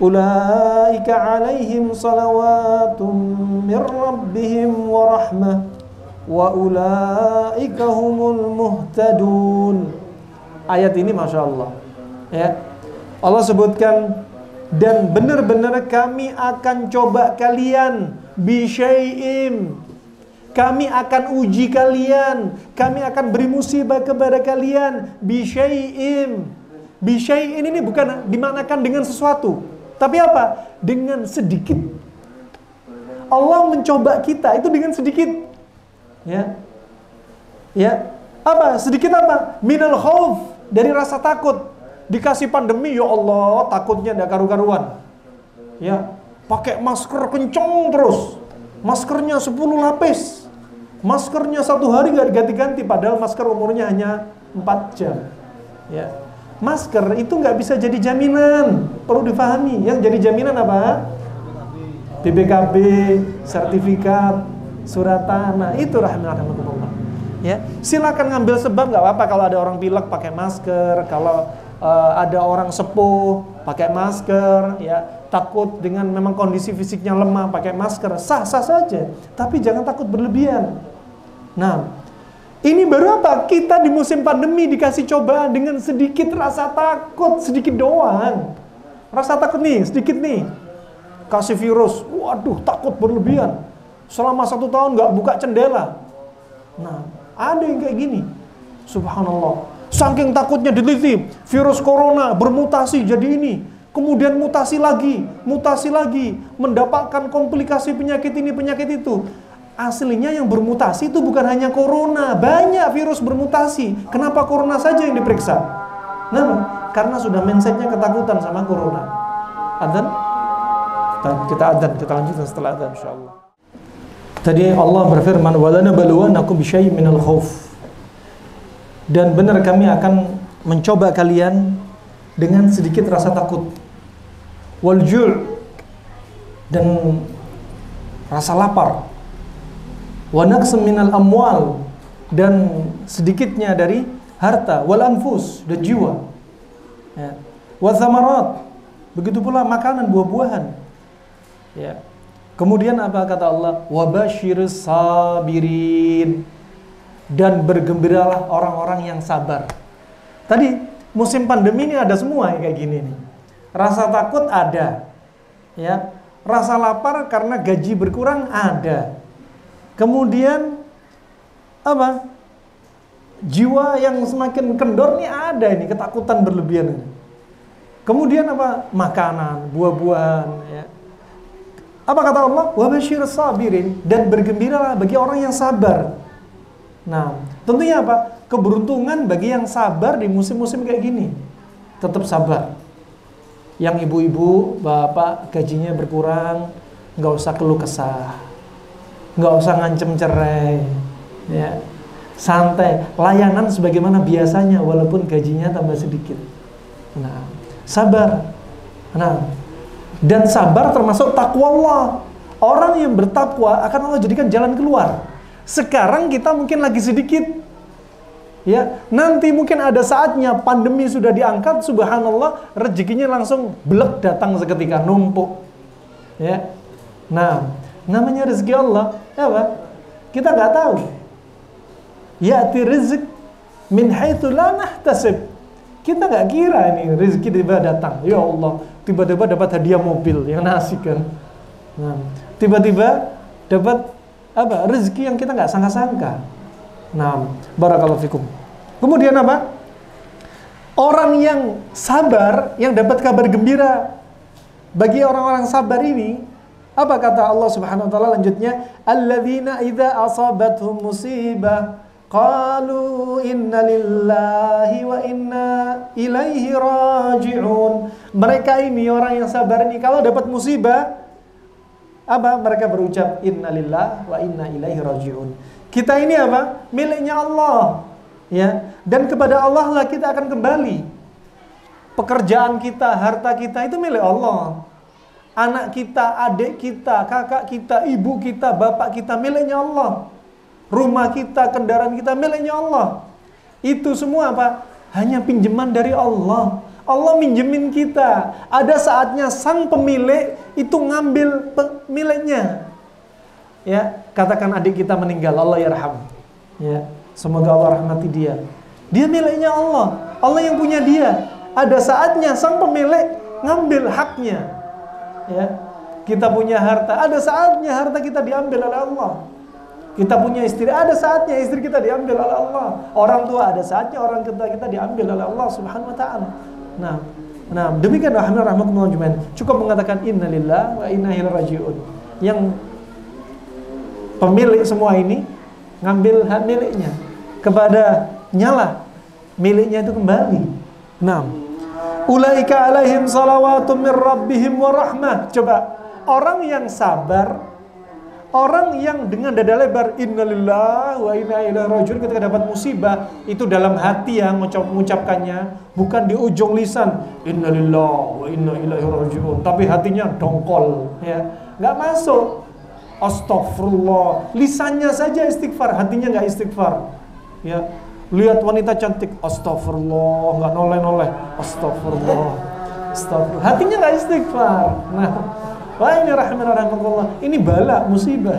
Speaker 1: أُولَئِكَ عَلَيْهِمْ صَلَوَاتٌ مِّن رَّبِّهِمْ وَرَحْمَةٌ وَأُولَئِكَ هُمُ الْمُهْتَدُونَ. Ayat ini Masya Allah, ya, Allah sebutkan, dan benar-benar kami akan coba kalian bisyai'im, kami akan uji kalian, kami akan beri musibah kepada kalian bisyai'im. Bisyai'in ini bukan dimanakan dengan sesuatu, tapi apa? Dengan sedikit. Allah mencoba kita itu dengan sedikit. Ya. Ya. Apa? Sedikit apa? Minal khauf, dari rasa takut. Dikasih pandemi, ya Allah, takutnya enggak karu-karuan. Ya. Pakai masker kenceng terus. Maskernya 10 lapis. Maskernya 1 hari enggak diganti-ganti, padahal masker umurnya hanya 4 jam. Ya. Masker itu nggak bisa jadi jaminan, perlu difahami. Yang jadi jaminan apa? BPKB, sertifikat, surat tanah. Itu rahmatullah. Ya, silakan ngambil sebab, nggak apa-apa kalau ada orang pilek pakai masker, kalau ada orang sepuh pakai masker, ya, takut dengan memang kondisi fisiknya lemah pakai masker, sah-sah saja. Tapi jangan takut berlebihan. Nah, ini baru apa? Kita di musim pandemi dikasih cobaan dengan sedikit rasa takut, sedikit doang. Rasa takut nih, sedikit nih. Kasih virus, waduh, takut berlebihan. Selama 1 tahun nggak buka jendela. Nah, ada yang kayak gini. Subhanallah. Saking takutnya diteliti, virus corona bermutasi jadi ini. Kemudian mutasi lagi, mendapatkan komplikasi penyakit ini, penyakit itu. Aslinya yang bermutasi itu bukan hanya corona, banyak virus bermutasi. Kenapa corona saja yang diperiksa? Nah, karena sudah mindsetnya ketakutan sama corona. Adzan? Kita adzan, kita lanjutkan setelah adzan insyaallah. Tadi Allah berfirman, "Walanabluwannakum bisyai'in minal khauf." Dan benar kami akan mencoba kalian dengan sedikit rasa takut. Wal ju', dan rasa lapar. Wa naqsam minal amwal, dan sedikitnya dari harta, wal anfus, dan jiwa, ya. Wa thamarat, begitu pula makanan, buah-buahan, ya. Kemudian apa kata Allah? Wa basyiris sabirin, dan bergembiralah orang-orang yang sabar. Tadi musim pandemi ini ada semua yang kayak gini nih. Rasa takut ada, ya. Rasa lapar karena gaji berkurang ada. Kemudian apa? Jiwa yang semakin kendor nih ada ini, ketakutan berlebihan ini. Kemudian apa? Makanan, buah-buahan, ya. Apa kata Allah? Wa basyirus sabirin, dan bergembiralah bagi orang yang sabar. Nah, tentunya apa? Keberuntungan bagi yang sabar di musim-musim kayak gini. Tetap sabar. Yang ibu-ibu, bapak gajinya berkurang, nggak usah keluh kesah. Nggak usah ngancem cerai, ya. Santai, layanan sebagaimana biasanya walaupun gajinya tambah sedikit. Nah, sabar. Nah, dan sabar termasuk takwa Allah. Orang yang bertakwa akan Allah jadikan jalan keluar. Sekarang kita mungkin lagi sedikit, ya, nanti mungkin ada saatnya pandemi sudah diangkat, subhanallah, rezekinya langsung blek datang seketika, numpuk. Ya. Nah, namanya rezeki Allah, apa? Kita nggak tahu. Ya'ti rizq min haitsu la nahtasib. Kita nggak kira ini rezeki tiba datang. Ya Allah, tiba-tiba dapat hadiah mobil, yang asik kan. Nah, tiba-tiba dapat apa? Rezeki yang kita nggak sangka-sangka. Nah, barakallahu fikum. Kemudian apa? Orang yang sabar, yang dapat kabar gembira. Bagi orang-orang sabar ini, apa kata Allah Subhanahu wa taala lanjutnya? Alladzina idza asabathum musibah qalu inna lillahi wa inna ilaihi raji'un. Mereka ini orang yang sabar ini kalau dapat musibah, apa? Mereka berucap inna lillahi wa inna ilaihi raji'un. Kita ini apa? Miliknya Allah. Ya, dan kepada Allah lah kita akan kembali. Pekerjaan kita, harta kita itu milik Allah. Anak kita, adik kita, kakak kita, ibu kita, bapak kita miliknya Allah. Rumah kita, kendaraan kita miliknya Allah. Itu semua apa? Hanya pinjaman dari Allah. Allah minjemin kita. Ada saatnya sang pemilik itu ngambil miliknya. Ya, katakan adik kita meninggal, Allah yarham. Ya, semoga Allah rahmati dia. Dia miliknya Allah. Allah yang punya dia. Ada saatnya sang pemilik ngambil haknya. Ya, kita punya harta. Ada saatnya harta kita diambil oleh Allah. Kita punya istri. Ada saatnya istri kita diambil oleh Allah. Orang tua ada saatnya orang kita diambil oleh Allah Subhanahu Wa Taala. Nah, demikian rahmatullah jumain. Cukup mengatakan innalillahi wa inna ilaihi raji'un. Yang pemilik semua ini ngambil hak miliknya, kepada nyala miliknya itu kembali. Nah, ulaika alaihim salawatun min rabbihim wa rahmah. Coba orang yang sabar, orang yang dengan dada lebar innalillahi wa inna ilaihi raji'un ketika dapat musibah, itu dalam hati yang mengucapkannya, bukan di ujung lisan innalillahi wa inna ilaihi raji'un, tapi hatinya dongkol, ya, nggak masuk. Astagfirullah, lisannya saja istighfar, hatinya nggak istighfar. Ya, lihat wanita cantik, astagfirullah, nggak noleh-noleh, astagfirullah, astagfirullah, hatinya nggak istighfar. Nah, wah ini rahmatullah, ini bala, musibah.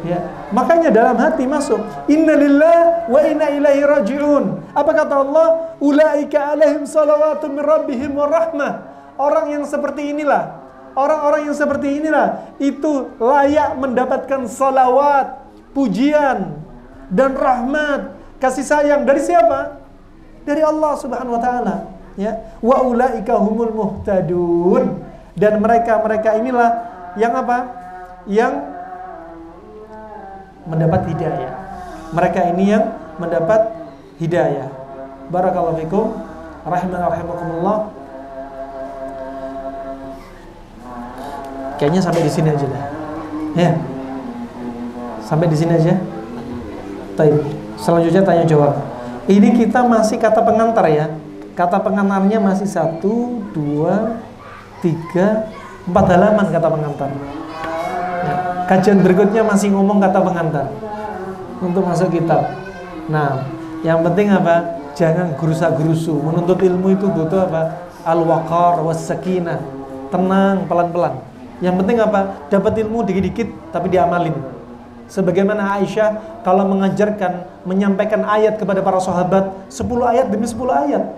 Speaker 1: Ya, makanya dalam hati masuk innalillahi wa inna ilaihi raji'un. Apa kata Allah? Ulaika alaihim salawatun min rabbihim wa rahmah. Orang yang seperti inilah, orang-orang yang seperti inilah itu layak mendapatkan salawat, pujian dan rahmat, kasih sayang dari siapa? Dari Allah Subhanahu wa taala, ya. Wa ulaika humul muhtadun. Dan mereka inilah yang apa? Yang mendapat hidayah. Mereka ini yang mendapat hidayah. Barakallahu fikum, rahimakumullah. Kayaknya sampai di sini aja dah. Ya. Sampai di sini aja. Baik. Selanjutnya tanya jawab. Ini kita masih kata pengantar ya. Kata pengantarnya masih 1, 2, 3, 4 halaman kata pengantar. Ya. Kajian berikutnya masih ngomong kata pengantar untuk masuk kitab. Nah, yang penting apa? Jangan gerusa-gerusu. Menuntut ilmu itu butuh apa? Al-waqar was-sakinah. Tenang, pelan-pelan. Yang penting apa? Dapat ilmu dikit-dikit tapi diamalin. Sebagaimana Aisyah kalau mengajarkan, menyampaikan ayat kepada para sahabat, 10 ayat demi 10 ayat.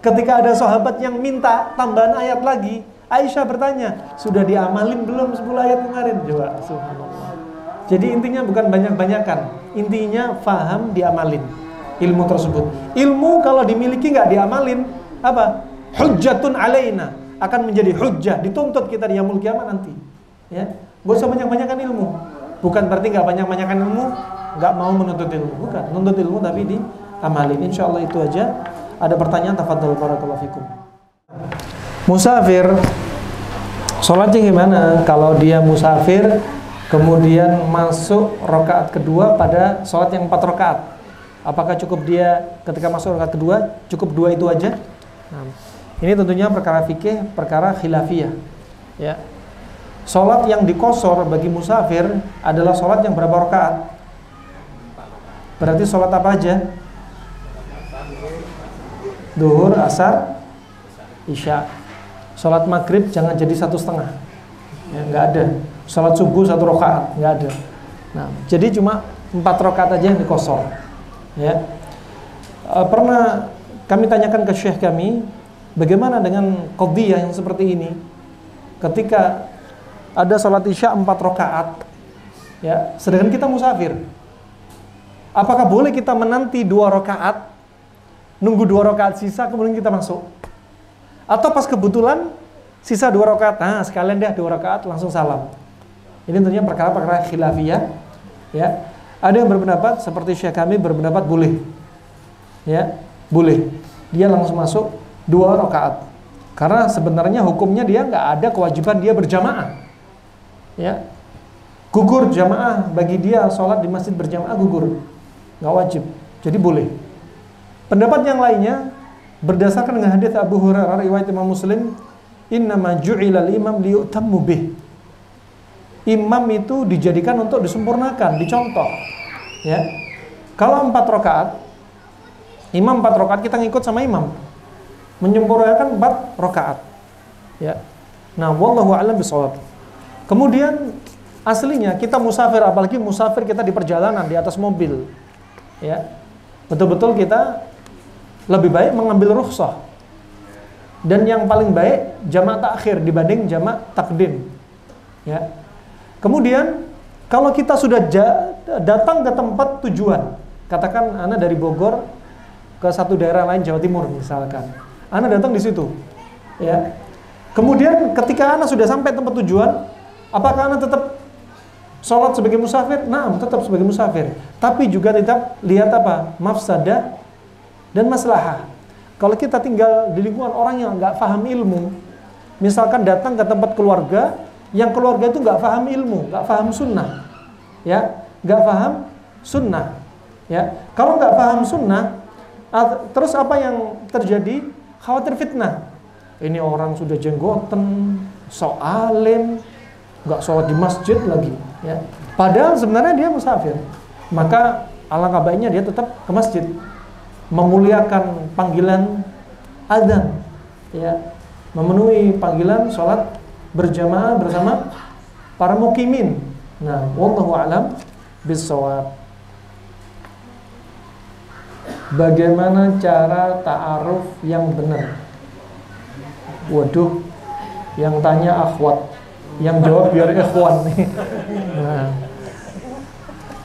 Speaker 1: Ketika ada sahabat yang minta tambahan ayat lagi, Aisyah bertanya, sudah diamalin belum 10 ayat kemarin? Coba, subhanallah. Jadi intinya bukan banyak-banyakan, intinya faham, diamalin ilmu tersebut. Ilmu kalau dimiliki nggak diamalin, apa? Hujjatun alaina, akan menjadi hujjah, dituntut kita di yaumul kiamat nanti. Ya, gak usah banyak-banyakan ilmu. Bukan berarti nggak banyak-banyakan ilmu, nggak mau menuntut ilmu. Bukan, menuntut ilmu tapi diamalin. Insyaallah itu aja. Ada pertanyaan, tafadhol, barakallahu fikum. Musafir, sholatnya gimana? Kalau dia musafir, kemudian masuk rakaat kedua pada sholat yang 4 rakaat, apakah cukup dia ketika masuk rakaat kedua, cukup 2 itu aja? Nah, ini tentunya perkara fikih, perkara khilafiyah. Ya. Sholat yang dikosor bagi musafir adalah sholat yang berapa rakaat? Berarti sholat apa aja? Duhur, asar, isya. Sholat maghrib jangan jadi 1,5. Ya, nggak ada. Sholat subuh 1 rakaat, nggak ada. Nah, jadi cuma 4 rakaat aja yang dikosor. Ya. Pernah kami tanyakan ke syekh kami, bagaimana dengan qadhiyah yang seperti ini? Ketika ada sholat isya 4 rakaat, ya, sedangkan kita musafir, apakah boleh kita menanti 2 rakaat, nunggu 2 rakaat sisa kemudian kita masuk? Atau pas kebetulan sisa 2 rakaat, nah sekalian deh 2 rakaat langsung salam? Ini tentunya perkara-perkara khilafiyah, ya. Ada yang berpendapat seperti syekh kami berpendapat boleh, ya, boleh. Dia langsung masuk 2 rakaat, karena sebenarnya hukumnya dia nggak ada kewajiban dia berjamaah. Ya, gugur jamaah bagi dia, sholat di masjid berjamaah gugur, nggak wajib, jadi boleh. Pendapat yang lainnya berdasarkan dengan hadits Abu Hurairah riwayat Imam Muslim, innama ju'ilal imam liyutammu bih. Imam itu dijadikan untuk disempurnakan, dicontoh. Ya, kalau 4 rakaat, imam 4 rakaat, kita ngikut sama imam, menyempurnakan 4 rakaat. Ya, nah, wallahu a'lam bishawab. Kemudian aslinya kita musafir, apalagi musafir kita di perjalanan di atas mobil, ya, betul-betul kita lebih baik mengambil rukhsah, dan yang paling baik jamak takhir dibanding jamak takdim, ya. Kemudian kalau kita sudah datang ke tempat tujuan, katakan Anda dari Bogor ke satu daerah lain Jawa Timur misalkan, Anda datang di situ, ya. Kemudian ketika Anda sudah sampai tempat tujuan, apakah Anda tetap sholat sebagai musafir? Nah, tetap sebagai musafir. Tapi juga tetap lihat apa? Mafsadah dan maslahah. Kalau kita tinggal di lingkungan orang yang nggak paham ilmu, misalkan datang ke tempat keluarga, yang keluarga itu nggak paham ilmu, nggak paham sunnah, ya, nggak paham sunnah, ya. Kalau nggak paham sunnah, terus apa yang terjadi? Khawatir fitnah. Ini orang sudah jenggoten, sok alim, nggak sholat di masjid lagi, ya. Padahal sebenarnya dia musafir. Maka alangkah baiknya dia tetap ke masjid, memuliakan panggilan adzan, ya, memenuhi panggilan sholat berjamaah bersama para mukimin. Nah, wallahu a'lam bishawab. Bagaimana cara ta'aruf yang benar? Waduh, yang tanya akhwat, yang jawab biar ikhwan nih. Nah,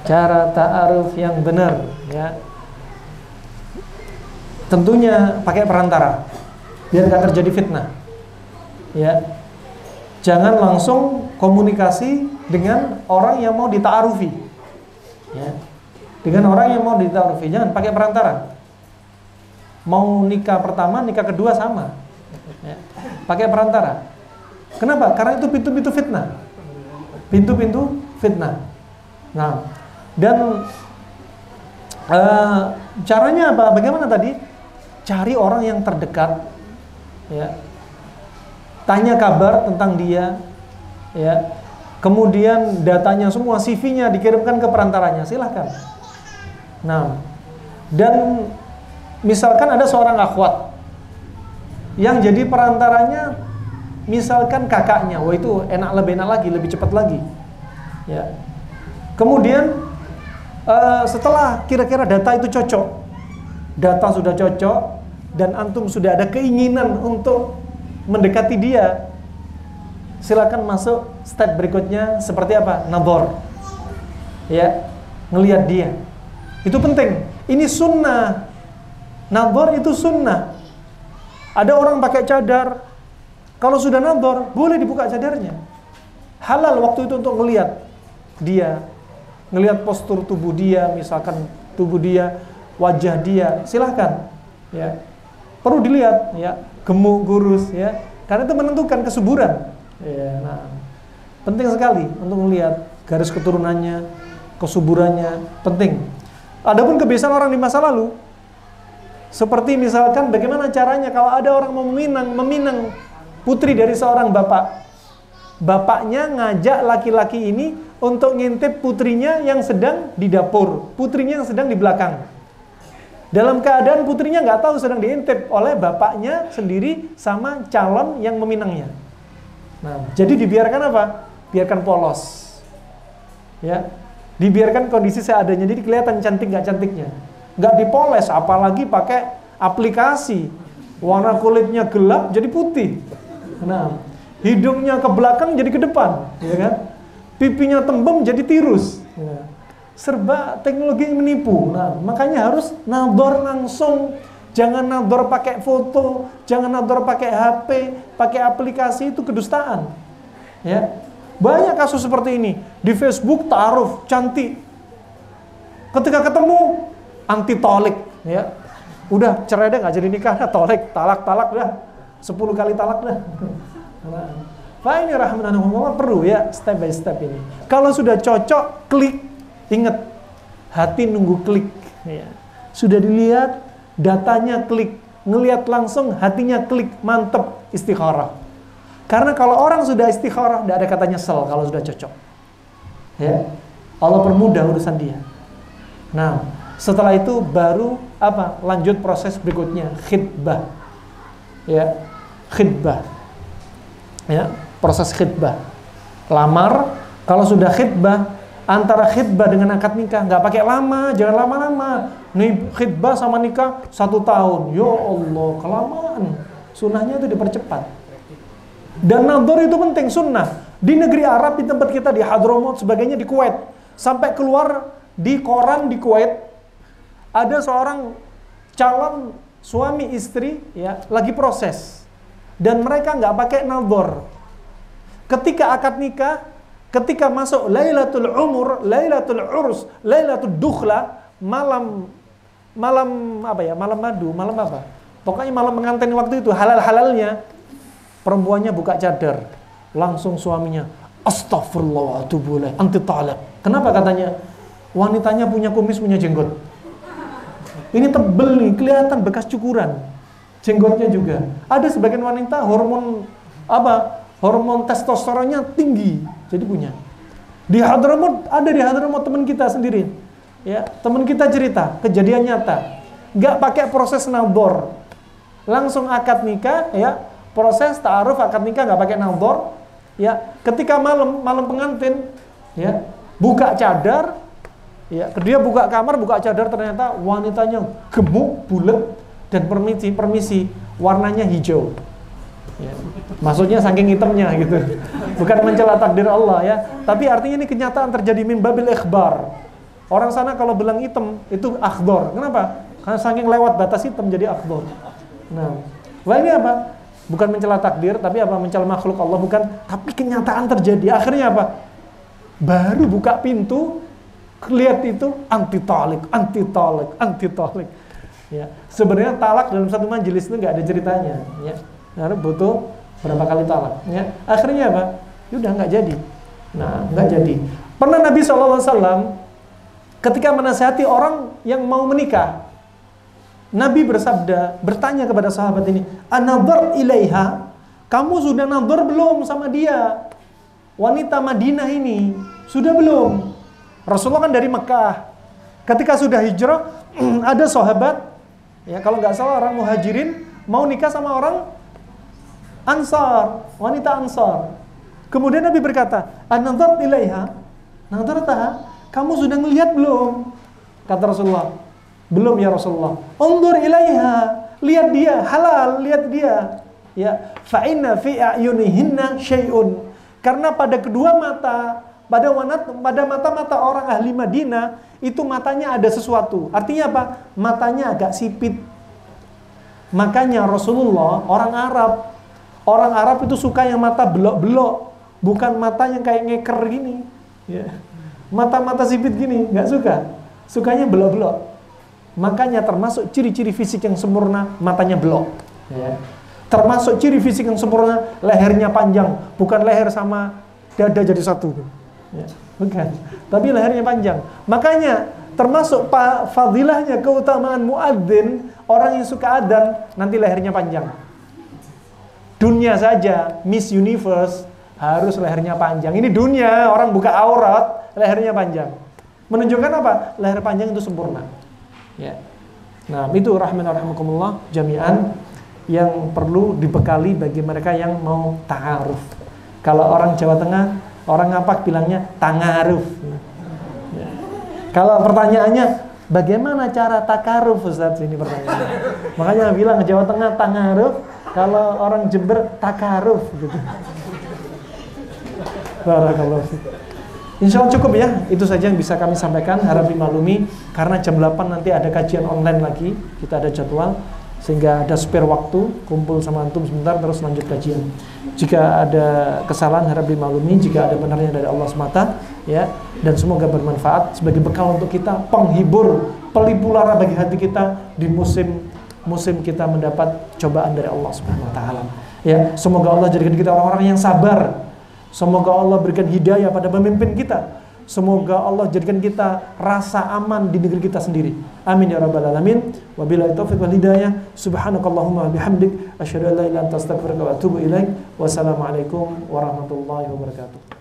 Speaker 1: cara ta'aruf yang benar, ya, tentunya pakai perantara biar nggak terjadi fitnah, ya. Jangan langsung komunikasi dengan orang yang mau dita'arufi, ya. Dengan orang yang mau dita'arufi jangan pakai perantara. Mau nikah pertama, nikah kedua sama, ya, pakai perantara. Kenapa? Karena itu pintu-pintu fitnah. Pintu-pintu fitnah. Nah, dan caranya apa? Bagaimana tadi? Cari orang yang terdekat, ya. Tanya kabar tentang dia, ya. Kemudian datanya semua, CV-nya dikirimkan ke perantaranya, silahkan. Nah, dan misalkan ada seorang akhwat yang jadi perantaranya, misalkan kakaknya, wah itu lebih enak lagi, lebih cepat lagi, ya. Kemudian setelah kira-kira data itu cocok, data sudah cocok, dan antum sudah ada keinginan untuk mendekati dia, silakan masuk step berikutnya. Seperti apa? Nadhar, ya, ngelihat dia. Itu penting. Ini sunnah. Nadhar itu sunnah. Ada orang pakai cadar, kalau sudah nadhar boleh dibuka cadarnya. Halal waktu itu untuk ngelihat dia, ngelihat postur tubuh dia, misalkan tubuh dia, wajah dia, silahkan, ya. Perlu dilihat, ya, gemuk, kurus, ya, karena itu menentukan kesuburan, ya. Nah, penting sekali untuk melihat garis keturunannya, kesuburannya, penting. Adapun kebiasaan orang di masa lalu, seperti misalkan bagaimana caranya kalau ada orang meminang putri dari seorang bapak, bapaknya ngajak laki-laki ini untuk ngintip putrinya yang sedang di dapur, putrinya yang sedang di belakang. Dalam keadaan putrinya nggak tahu sedang diintip oleh bapaknya sendiri sama calon yang meminangnya. Nah, jadi dibiarkan apa? Biarkan polos, ya, dibiarkan kondisi seadanya, jadi kelihatan cantik nggak cantiknya, nggak dipoles, apalagi pakai aplikasi, warna kulitnya gelap jadi putih, nah, hidungnya ke belakang jadi ke depan, ya kan? Pipinya tembem jadi tirus, ya. Serba teknologi yang menipu. Nah, makanya harus nador langsung, jangan nador pakai foto, jangan nador pakai HP, pakai aplikasi, itu kedustaan, ya. Banyak kasus seperti ini di Facebook, ta'aruf cantik, ketika ketemu anti tolik, ya. Udah cerai deh, nggak jadi nikah, tolik, talak dah, 10 kali talak dah. Nah, ini rahmanahumullah perlu ya step by step ini. Kalau sudah cocok, klik, ingat hati nunggu klik. Ya. Sudah dilihat datanya klik, ngelihat langsung hatinya klik, mantep, istikharah. Karena kalau orang sudah istikharah, tidak ada kata nyesel kalau sudah cocok. Ya, Allah permudah urusan dia. Nah, setelah itu baru apa? Lanjut proses berikutnya, khitbah. Ya, khitbah. Ya, proses khitbah. Lamar, kalau sudah khitbah, antara khitbah dengan akad nikah nggak pakai lama, jangan lama-lama. Nih khitbah sama nikah 1 tahun, ya Allah kelamaan. Sunnahnya itu dipercepat. Dan nador itu penting, sunnah. Di negeri Arab, di tempat kita di Hadramaut, sebagainya di Kuwait, sampai keluar di koran di Kuwait, ada seorang calon suami istri ya lagi proses, dan mereka nggak pakai nador. Ketika akad nikah, ketika masuk Lailatul Umur, Lailatul Urs, Lailatul Dukhla, malam apa ya? Malam madu, malam apa? Pokoknya malam pengantin waktu itu, halal-halalnya perempuannya buka cadar, langsung suaminya astagfirullah wa atubu ilaih, anti talak. Kenapa katanya? Wanitanya punya kumis, punya jenggot. Ini tebel nih, kelihatan bekas cukuran. Jenggotnya juga. Ada sebagian wanita hormon apa? Hormon testosteronnya tinggi, jadi punya. Di Hadramaut, ada di Hadramaut teman kita sendiri. Ya, teman kita cerita, kejadian nyata. Nggak pakai proses nador. Langsung akad nikah, ya. Proses ta'aruf akad nikah nggak pakai nador. Ya, ketika malam pengantin, ya, buka cadar, ya, dia buka kamar, buka cadar, ternyata wanitanya gemuk, bulat, dan permisi, warnanya hijau. Ya. Maksudnya saking hitamnya gitu. Bukan mencela takdir Allah ya, tapi artinya ini kenyataan terjadi min babil ikhbar. Orang sana kalau bilang hitam itu akhdor. Kenapa? Karena saking lewat batas hitam jadi akhdor. Nah, wah ini apa? Bukan mencela takdir, tapi apa? Mencela makhluk Allah, bukan. Tapi kenyataan terjadi. Akhirnya apa? Baru buka pintu, lihat itu anti talik. Ya, sebenarnya talak dalam satu majelis itu nggak ada ceritanya. Ya, harus butuh berapa kali talak. Ya, akhirnya apa? Udah nggak jadi. Nah, nggak jadi. Pernah Nabi SAW ketika menasihati orang yang mau menikah, Nabi bersabda, bertanya kepada sahabat ini, "An-nadhar ilaiha?" Kamu sudah nadhar belum sama dia? Wanita Madinah ini, sudah belum? Rasulullah kan dari Mekah. Ketika sudah hijrah, ada sahabat, ya kalau nggak salah orang muhajirin, mau nikah sama orang Ansar, wanita Ansar. Kemudian Nabi berkata, "An-nadhar ilaiha?" "Nadhartaha?" Kamu sudah ngelihat belum? Kata Rasulullah, "Belum ya Rasulullah." "Undur ilaiha." Lihat dia, halal, lihat dia. Ya, fa inna fi a'yunihinna syai'un. Karena pada kedua mata, pada mata-mata orang ahli Madinah, itu matanya ada sesuatu. Artinya apa? Matanya agak sipit. Makanya Rasulullah, orang Arab itu suka yang mata belok-belok, bukan mata yang kayak ngeker gini. Ya. Mata-mata sipit gini, nggak suka. Sukanya belok-belok. Makanya termasuk ciri-ciri fisik yang sempurna, matanya belok. Ya. Termasuk ciri fisik yang sempurna, lehernya panjang, bukan leher sama dada jadi satu. Ya. Bukan, tapi lehernya panjang. Makanya termasuk fadilahnya, keutamaan muadzin, orang yang suka adzan nanti lehernya panjang. Dunia saja, Miss Universe, harus lehernya panjang. Ini dunia, orang buka aurat, lehernya panjang. Menunjukkan apa? Leher panjang itu sempurna. Ya. Nah, itu rahimanallah jami'an yang perlu dibekali bagi mereka yang mau ta'aruf. Kalau orang Jawa Tengah, orang Ngapak bilangnya tangaruf. Ya. Kalau pertanyaannya, bagaimana cara takaruf, Ustaz? Ini pertanyaannya. Makanya bilang Jawa Tengah tangaruf, kalau orang Jember takaruf gitu. Barakallahu fiik. Insya Allah cukup ya. Itu saja yang bisa kami sampaikan. Harap dimaklumi karena jam 8 nanti ada kajian online lagi. Kita ada jadwal sehingga ada spare waktu, kumpul sama antum sebentar terus lanjut kajian. Jika ada kesalahan harap dimaklumi, jika ada benarnya dari Allah semata ya, dan semoga bermanfaat sebagai bekal untuk kita, penghibur, pelipur lara bagi hati kita di musim kita mendapat cobaan dari Allah Subhanahu wa taala. Ya, semoga Allah jadikan kita orang-orang yang sabar. Semoga Allah berikan hidayah pada pemimpin kita. Semoga Allah jadikan kita rasa aman di negeri kita sendiri. Amin ya rabbal alamin. Wabillahi taufiq wal hidayah. Subhanakallahumma bihamdik asyhadu an la ilaha illa anta astaghfiruka wa atubu ilaik. Wassalamualaikum warahmatullahi wabarakatuh.